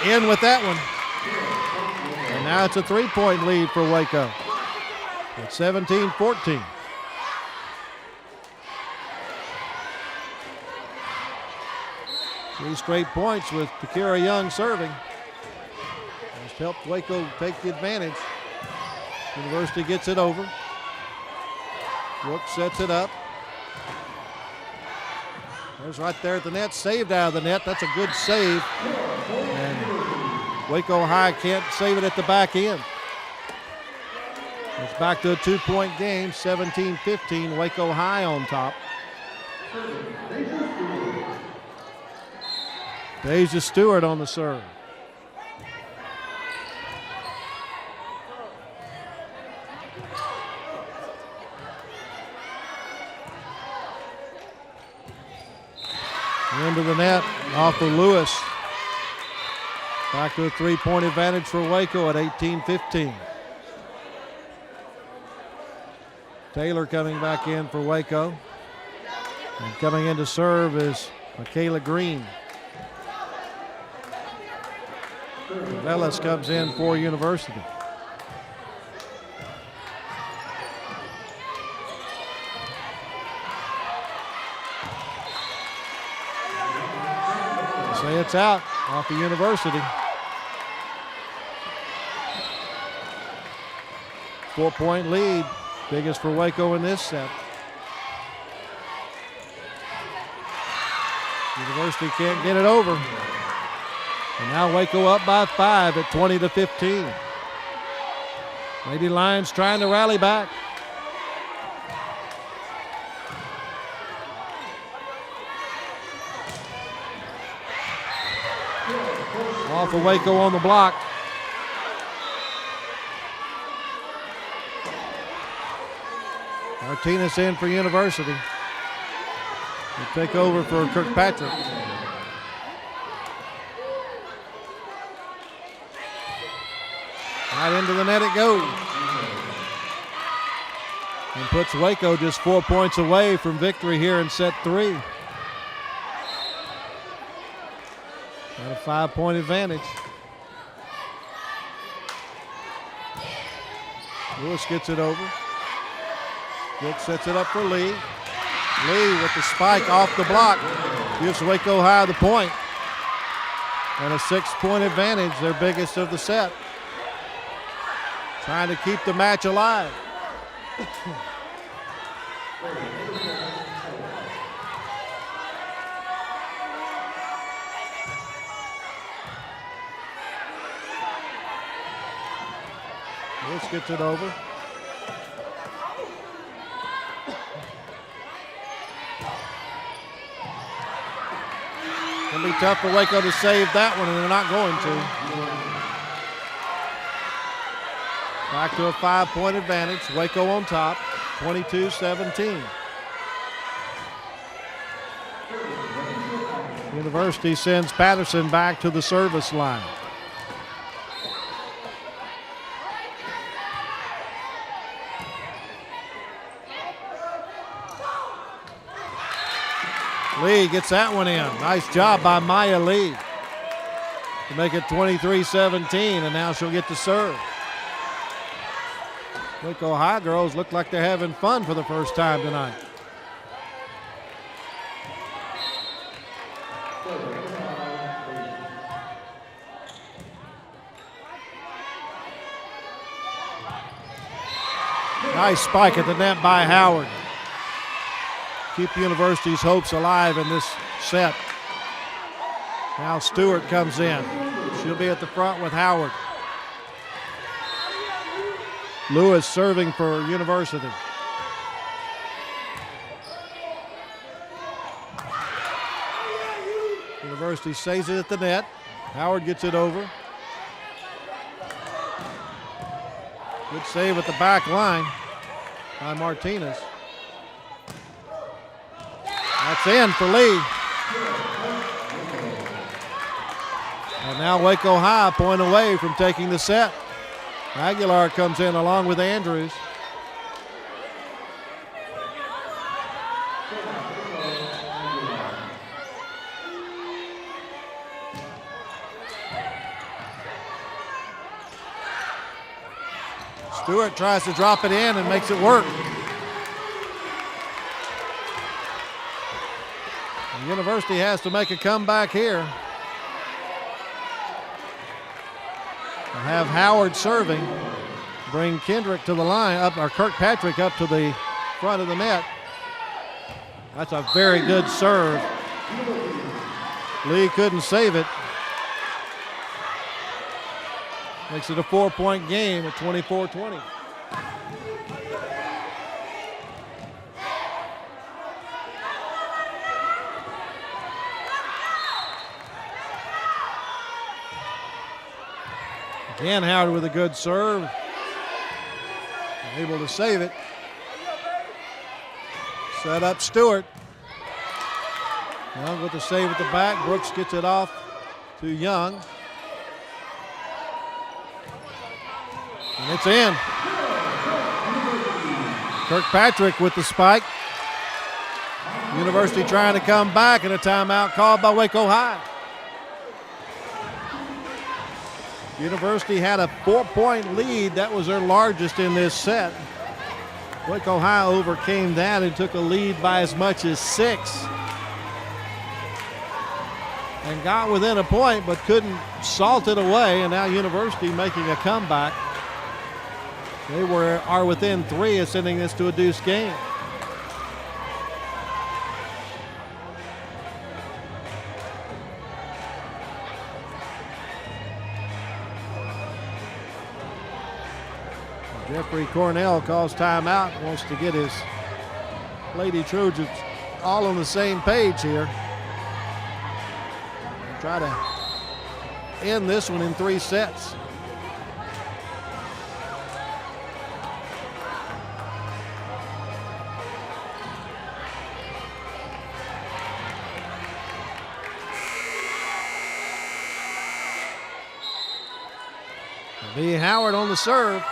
in with that one. And now it's a 3-point lead for Waco at 17-14. Three straight points with Takira Young serving. Just helped Waco take the advantage. University gets it over. Brooks sets it up. There's right there at the net, saved out of the net. That's a good save. And Waco High can't save it at the back end. It's back to a 2-point game, 17-15, Waco High on top. Deja Stewart on the serve. Into the net off of Lewis. Back to a 3-point advantage for Waco at 18-15. Taylor coming back in for Waco. And coming in to serve is Michaela Green. Velez comes in for University. Say it's out off the University. 4-point lead, biggest for Waco in this set. University can't get it over. And now Waco up by 5 at 20-15. Lady Lions trying to rally back. Off of Waco on the block. Martinez in for University. He'll take over for Kirkpatrick. Right into the net it goes. And puts Waco just 4 points away from victory here in set 3. Got a 5-point advantage. Lewis gets it over. Brooks sets it up for Lee. Lee with the spike off the block. Gives Waco High the point. And a 6-point advantage, their biggest of the set. Trying to keep the match alive. Lewis gets it over. It'll be tough for Waco to save that one, and they're not going to. Back to a 5-point advantage. Waco on top, 22-17. University sends Patterson back to the service line. Lee gets that one in. Nice job by Maya Lee to make it 23-17, and now she'll get to serve. Waco High girls look like they're having fun for the first time tonight. Nice spike at the net by Howard. Keep University's hopes alive in this set. Now Stewart comes in. She'll be at the front with Howard. Lewis serving for University. University saves it at the net. Howard gets it over. Good save at the back line by Martinez. That's in for Lee. And now Waco High a point away from taking the set. Aguilar comes in along with Andrews. Stewart tries to drop it in and makes it work. The University has to make a comeback here. They'll have Howard serving, bring Kendrick to the line, or Kirkpatrick up to the front of the net. That's a very good serve. Lee couldn't save it. Makes it a 4-point game at 24-20. Again, Howard with a good serve. Able to save it. Set up Stewart. Young with the save at the back. Brooks gets it off to Young. And it's in. Kirkpatrick with the spike. University trying to come back, and a timeout called by Waco High. University had a 4-point lead. That was their largest in this set. Waco High overcame that and took a lead by as much as 6. And got within a point, but couldn't salt it away. And now University making a comeback. They are within 3 of sending this to a deuce game. Jeffrey Cornell calls timeout, wants to get his Lady Trojans all on the same page here. Try to end this one in 3 sets. B. Howard on the serve.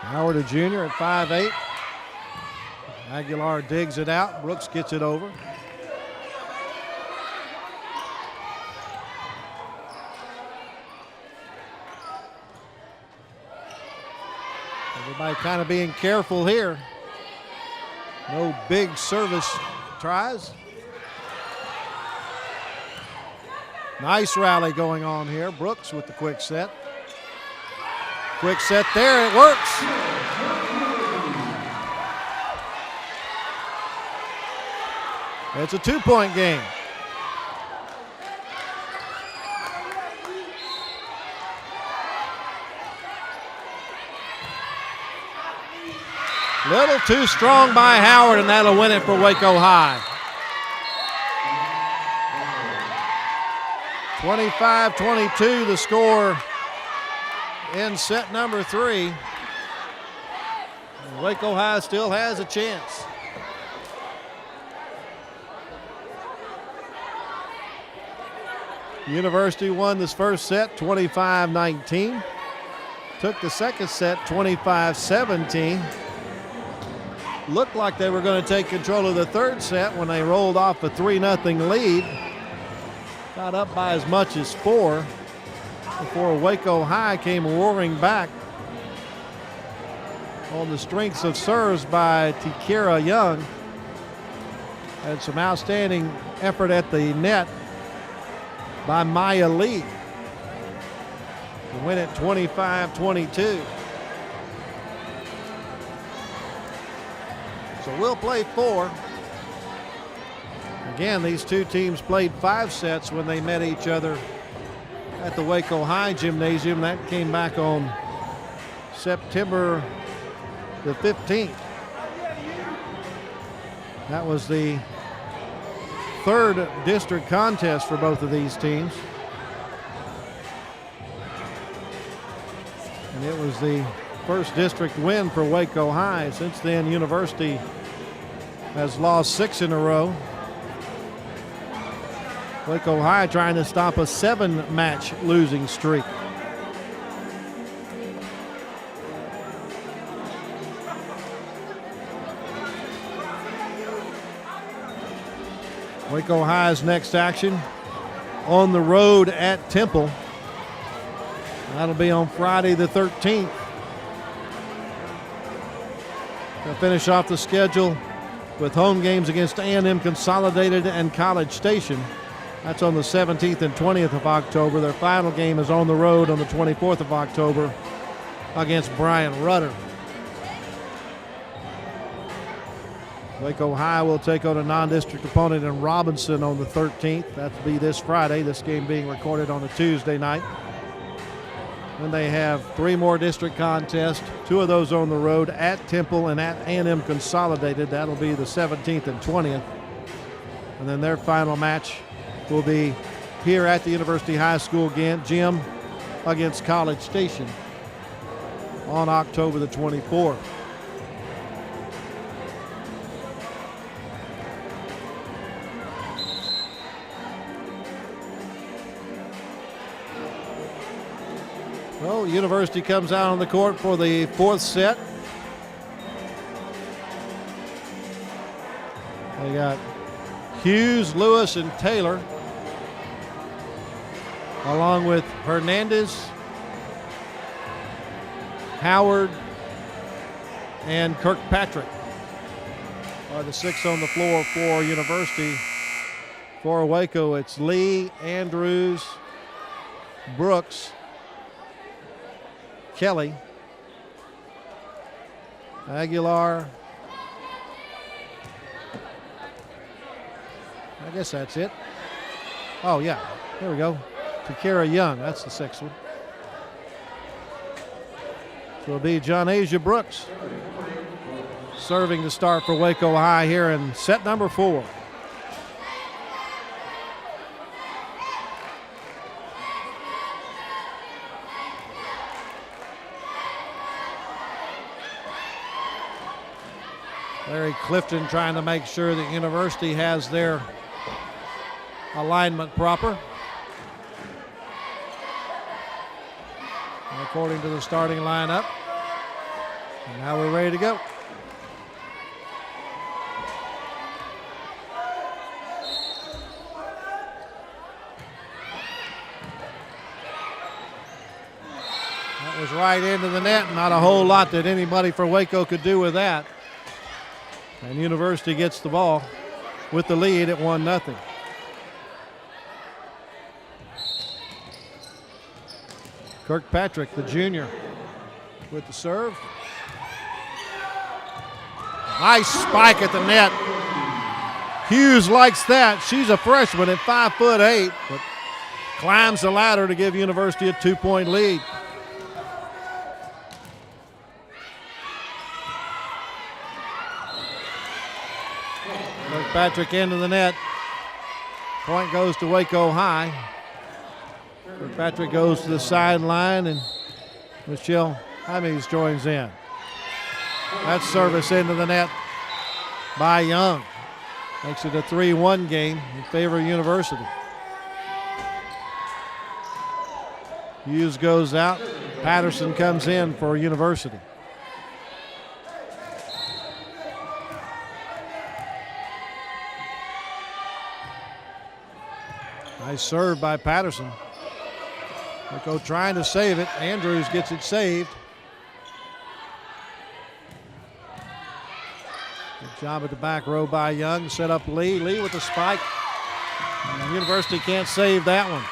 Howard, a junior at 5'8". Aguilar digs it out. Brooks gets it over. Everybody kind of being careful here. No big service tries. Nice rally going on here. Brooks with the quick set. Quick set there, it works. It's a 2-point game. Little too strong by Howard, and that'll win it for Waco High. 25-22 the score in set number 3. And Waco High still has a chance. University won this first set 25-19. Took the second set 25-17. looked like they were going to take control of the third set when they rolled off a 3-0 lead. Got up by as much as 4 before Waco High came roaring back on the strengths of serves by Tikira Young. And some outstanding effort at the net by Maya Lee to win it 25-22. So we'll play 4. Again, these two teams played 5 sets when they met each other at the Waco High Gymnasium. That came back on September the 15th. That was the 3rd district contest for both of these teams. And it was the 1st district win for Waco High. Since then, University has lost 6 in a row. Waco High trying to stop a 7-match losing streak. Waco High's next action on the road at Temple. That'll be on Friday the 13th. They'll finish off the schedule with home games against A&M Consolidated and College Station. That's on the 17th and 20th of October. Their final game is on the road on the 24th of October against Bryant Rudder. Waco High will take on a non-district opponent in Robinson on the 13th. That'll be this Friday, this game being recorded on a Tuesday night. Then they have 3 more district contests, 2 of those on the road at Temple and at A&M Consolidated. That'll be the 17th and 20th. And then their final match will be here at the University High School gym against College Station on October the 24th. Well, University comes out on the court for the 4th set. They got Hughes, Lewis, and Taylor, along with Hernandez, Howard, and Kirkpatrick are the 6 on the floor for University. For Waco, it's Lee, Andrews, Brooks, Kelly, Aguilar. I guess that's it. Oh, yeah. There we go. Takira Young. That's the 6th one. So it'll be John Asia Brooks serving to start for Waco High here in set number 4. Larry Clifton trying to make sure that University has their alignment proper. And according to the starting lineup. And now we're ready to go. That was right into the net. Not a whole lot that anybody for Waco could do with that. And University gets the ball with the lead at 1-0. Kirkpatrick, the junior, with the serve. Nice spike at the net. Hughes likes that. She's a freshman at 5'8", but climbs the ladder to give University a 2-point lead. Kirkpatrick into the net. Point goes to Waco High. Kirkpatrick goes to the sideline, and Michelle James joins in. That service into the net by Young. Makes it a 3-1 game in favor of University. Hughes goes out. Patterson comes in for University. Nice serve by Patterson. Waco trying to save it. Andrews gets it saved. Good job at the back row by Young. Set up Lee. Lee with the spike. And University can't save that one.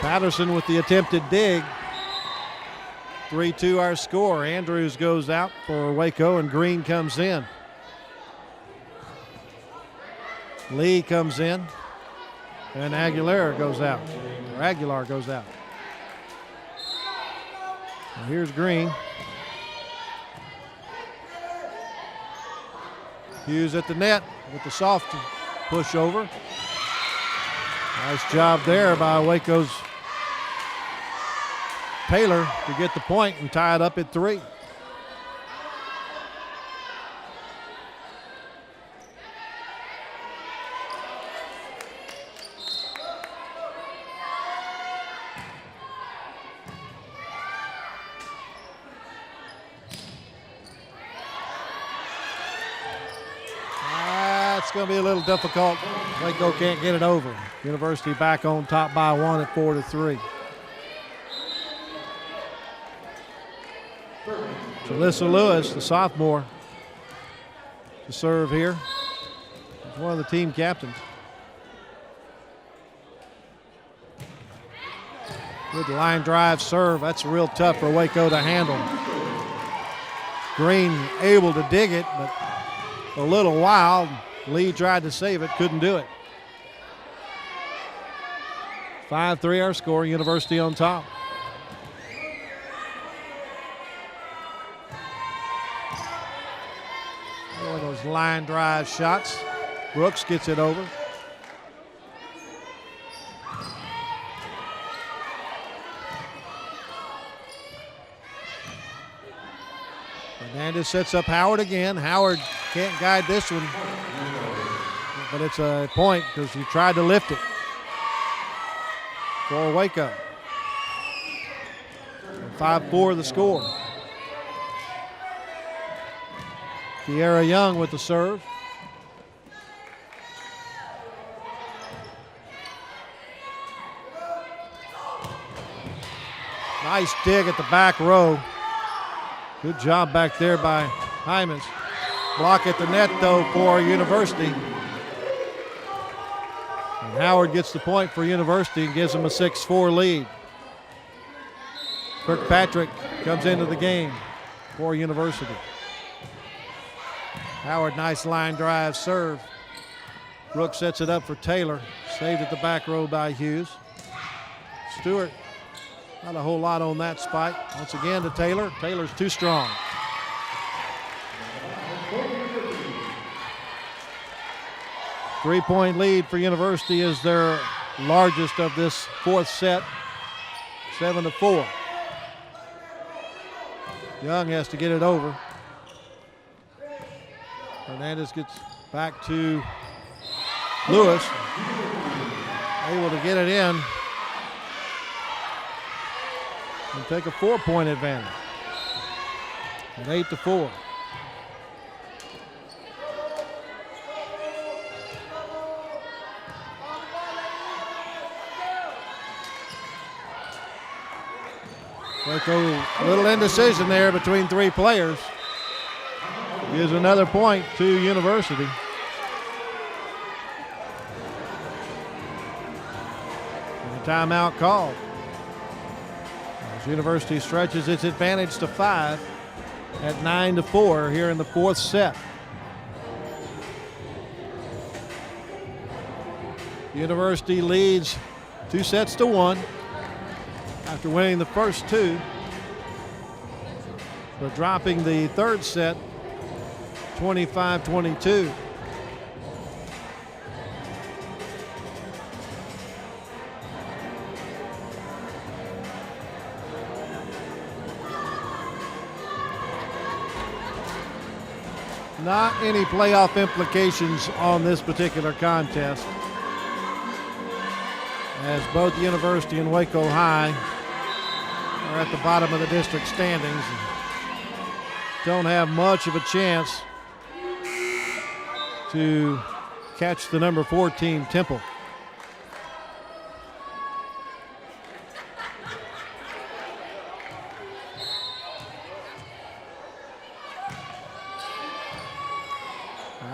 Patterson with the attempted dig. 3-2 our score. Andrews goes out for Waco and Green comes in. Lee comes in and Aguilar goes out. And here's Green. Hughes at the net with the soft pushover. Nice job there by Waco's Taylor to get the point and tie it up at 3. It's going to be a little difficult. Waco can't get it over. University back on top by 1 at 4-3. Jalissa Lewis, the sophomore, to serve here. She's one of the team captains. Good line drive serve. That's real tough for Waco to handle. Green able to dig it, but a little wild. Lee tried to save it, couldn't do it. 5-3 our score, University on top. One of those line drive shots. Brooks gets it over. Hernandez sets up Howard again. Howard can't guide this one, but it's a point because he tried to lift it for Waco. 5-4 the score. Kiera Young with the serve. Nice dig at the back row. Good job back there by Hymas. Block at the net, though, for University. And Howard gets the point for University and gives them a 6-4 lead. Kirkpatrick comes into the game for University. Howard, nice line drive serve. Brooks sets it up for Taylor. Saved at the back row by Hughes. Stewart, not a whole lot on that spike. Once again to Taylor. Taylor's too strong. Three-point lead for University is their largest of this fourth set, 7-4. Young has to get it over. Hernandez gets back to Lewis. Able to get it in and take a 4-point advantage. At 8-4. Waco, a little indecision there between three players. Gives another point to University. And a timeout called. As University stretches its advantage to 5 at 9-4 here in the fourth set. University leads 2-1 after winning the first 2, but dropping the third set 25-22. Not any playoff implications on this particular contest, as both University and Waco High are at the bottom of the district standings and don't have much of a chance to catch the number 4 team, Temple.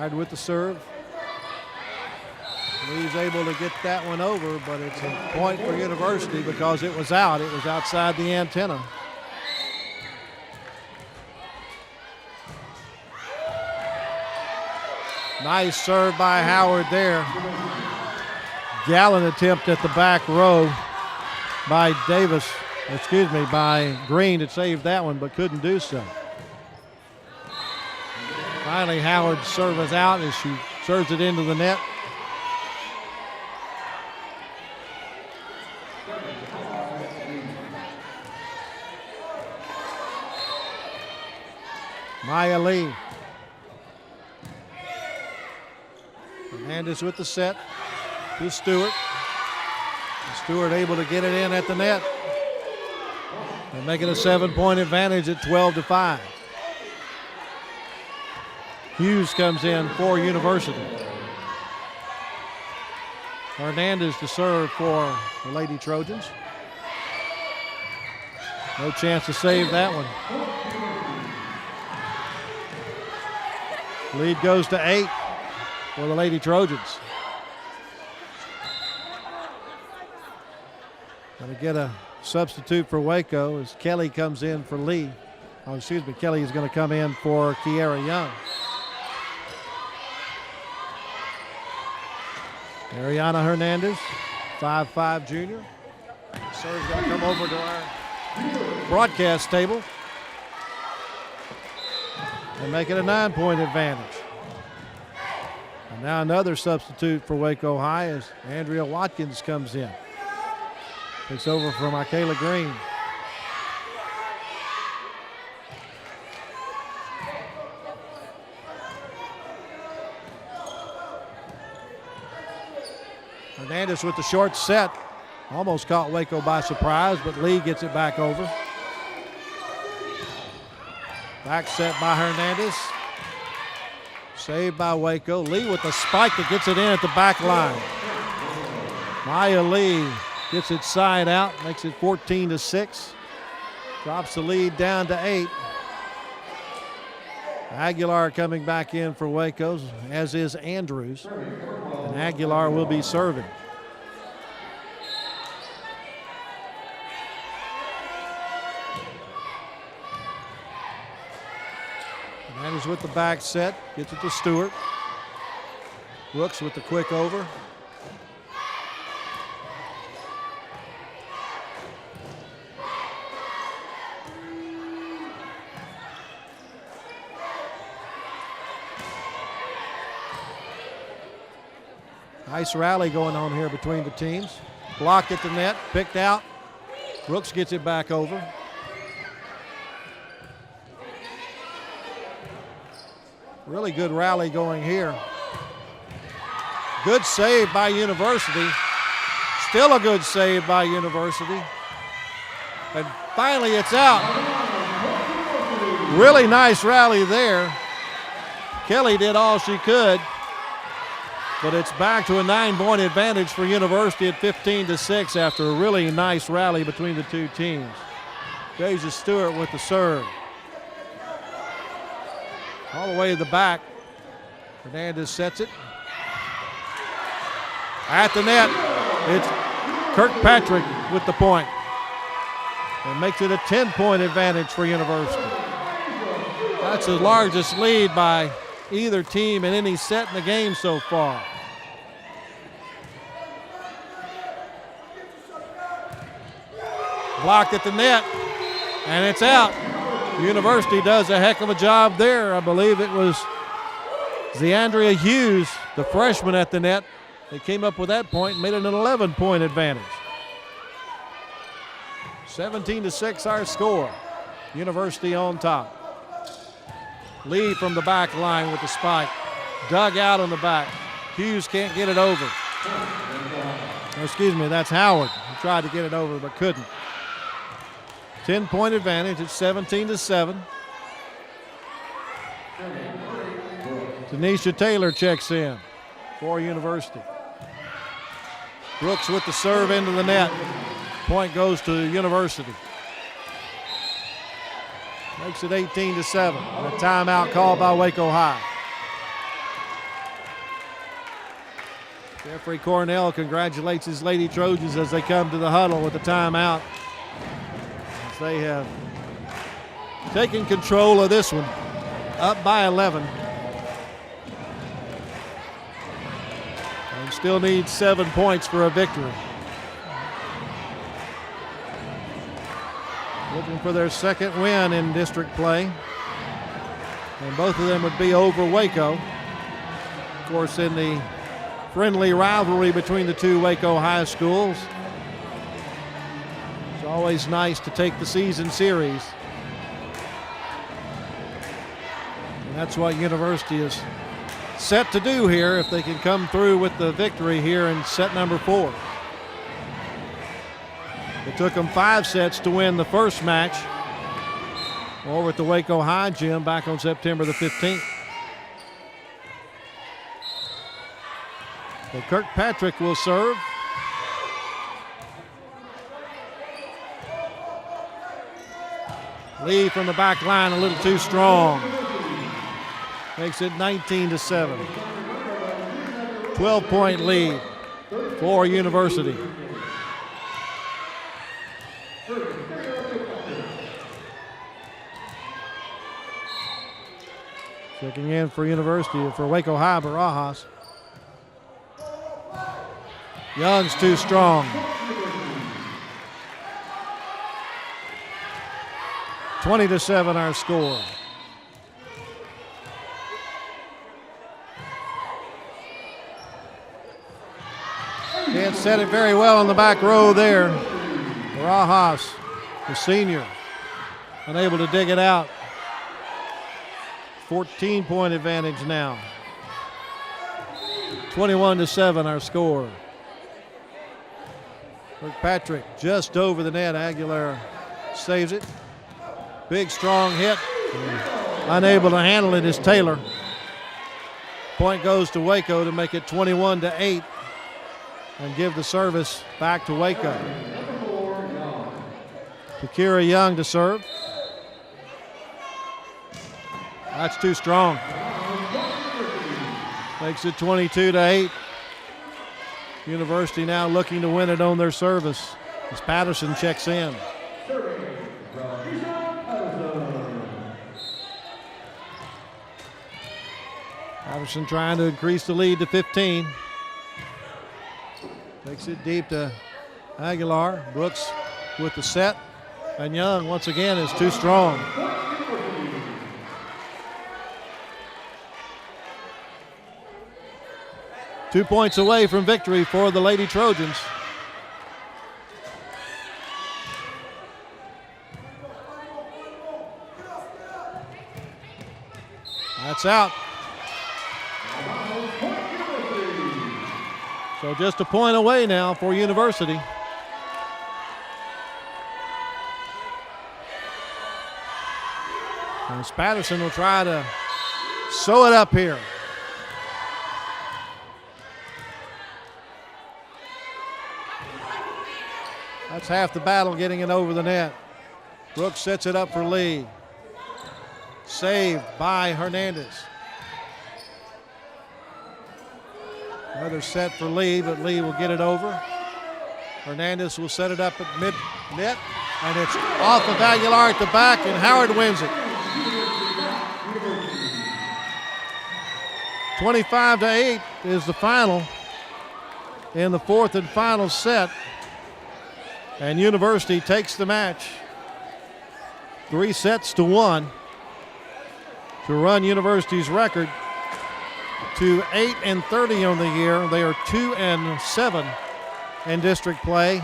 Hard with the serve. Lee's able to get that one over, but it's a point for University because it was out. It was outside the antenna. Nice serve by Howard there. Gallant attempt at the back row by by Green to save that one, but couldn't do so. Finally, Howard's serve is out as she serves it into the net. Maya Lee. Hernandez with the set to Stewart. Stewart able to get it in at the net. They're making a 7-point advantage at 12-5. Hughes comes in for University. Hernandez to serve for the Lady Trojans. No chance to save that one. Lead goes to 8 for the Lady Trojans. Going to get a substitute for Waco as Kelly comes in for Lee. Kelly is going to come in for Kiara Young. Ariana Hernandez, 5'5" junior. Serve's going to come over to our broadcast table and make it a 9-point advantage. And now another substitute for Waco High as Andrea Watkins comes in. Takes over from Michaela Green. Hernandez with the short set. Almost caught Waco by surprise, but Lee gets it back over. Back set by Hernandez. Saved by Waco. Lee with the spike that gets it in at the back line. Maya Lee gets it side out, makes it 14-6. Drops the lead down to 8. Aguilar coming back in for Waco, as is Andrews. And Aguilar will be serving. Hernandez with the back set, gets it to Stewart. Brooks with the quick over. Nice rally going on here between the teams. Blocked at the net, picked out. Brooks gets it back over. Really good rally going here. Good save by University. Still a good save by University. And finally it's out. Really nice rally there. Kelly did all she could. But it's back to a 9-point advantage for University at 15-6 after a really nice rally between the two teams. Deja Stewart with the serve. All the way to the back. Hernandez sets it. At the net, it's Kirkpatrick with the point. And makes it a 10-point advantage for University. That's the largest lead by either team in any set in the game so far. Blocked at the net, and it's out. University does a heck of a job there. I believe it was Zeandria Hughes, the freshman at the net. They came up with that point and made it an 11-point advantage. 17-6 our score. University on top. Lee from the back line with the spike. Dug out on the back. Hughes can't get it over. That's Howard. He tried to get it over but couldn't. 10-point advantage at 17-7. Tanisha Taylor checks in for University. Brooks with the serve into the net. Point goes to University. Makes it 18-7. And a timeout called by Waco High. Jeffrey Cornell congratulates his Lady Trojans as they come to the huddle with the timeout. As they have taken control of this one, up by 11. And still need 7 points for a victory. Looking for their second win in district play. And both of them would be over Waco. Of course, in the friendly rivalry between the two Waco high schools, it's always nice to take the season series. And that's what University is set to do here if they can come through with the victory here in set number 4. It took them 5 sets to win the first match over at the Waco High Gym back on September the 15th. So Kirkpatrick will serve. Lee from the back line a little too strong. Makes it 19-7. 12-point lead for University. Checking in for University, for Waco High, Barajas. Young's too strong. 20-7 our score. Can't set it very well on the back row there. Barajas, the senior, unable to dig it out. 14-point advantage now. 21-7 our score. Kirkpatrick just over the net. Aguilar saves it. Big strong hit. Unable to handle it is Taylor. Point goes to Waco to make it 21-8 and give the service back to Waco. Takira Young to serve. That's too strong. Makes it 22-8. University now looking to win it on their service as Patterson checks in. Patterson trying to increase the lead to 15. Takes it deep to Aguilar. Brooks with the set. And Young once again is too strong. Two points away from victory for the Lady Trojans. That's out. So just a point away now for University. And Patterson will try to sew it up here. That's half the battle, getting it over the net. Brooks sets it up for Lee. Saved by Hernandez. Another set for Lee, but Lee will get it over. Hernandez will set it up at mid-net, and it's off of Aguilar at the back, and Howard wins it. 25-8 is the final in the fourth and final set. And University takes the match 3-1 to run University's record to 8-30 on the year. They are 2-7 in district play.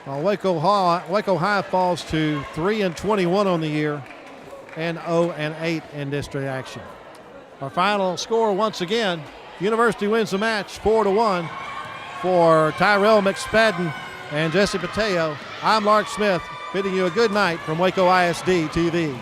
While Waco High falls to 3-21 on the year and 0-8 in district action. Our final score once again, University wins the match 4-1 for Tyrell McSpadden and Jesse Pateo. I'm Lark Smith, bidding you a good night from Waco ISD TV.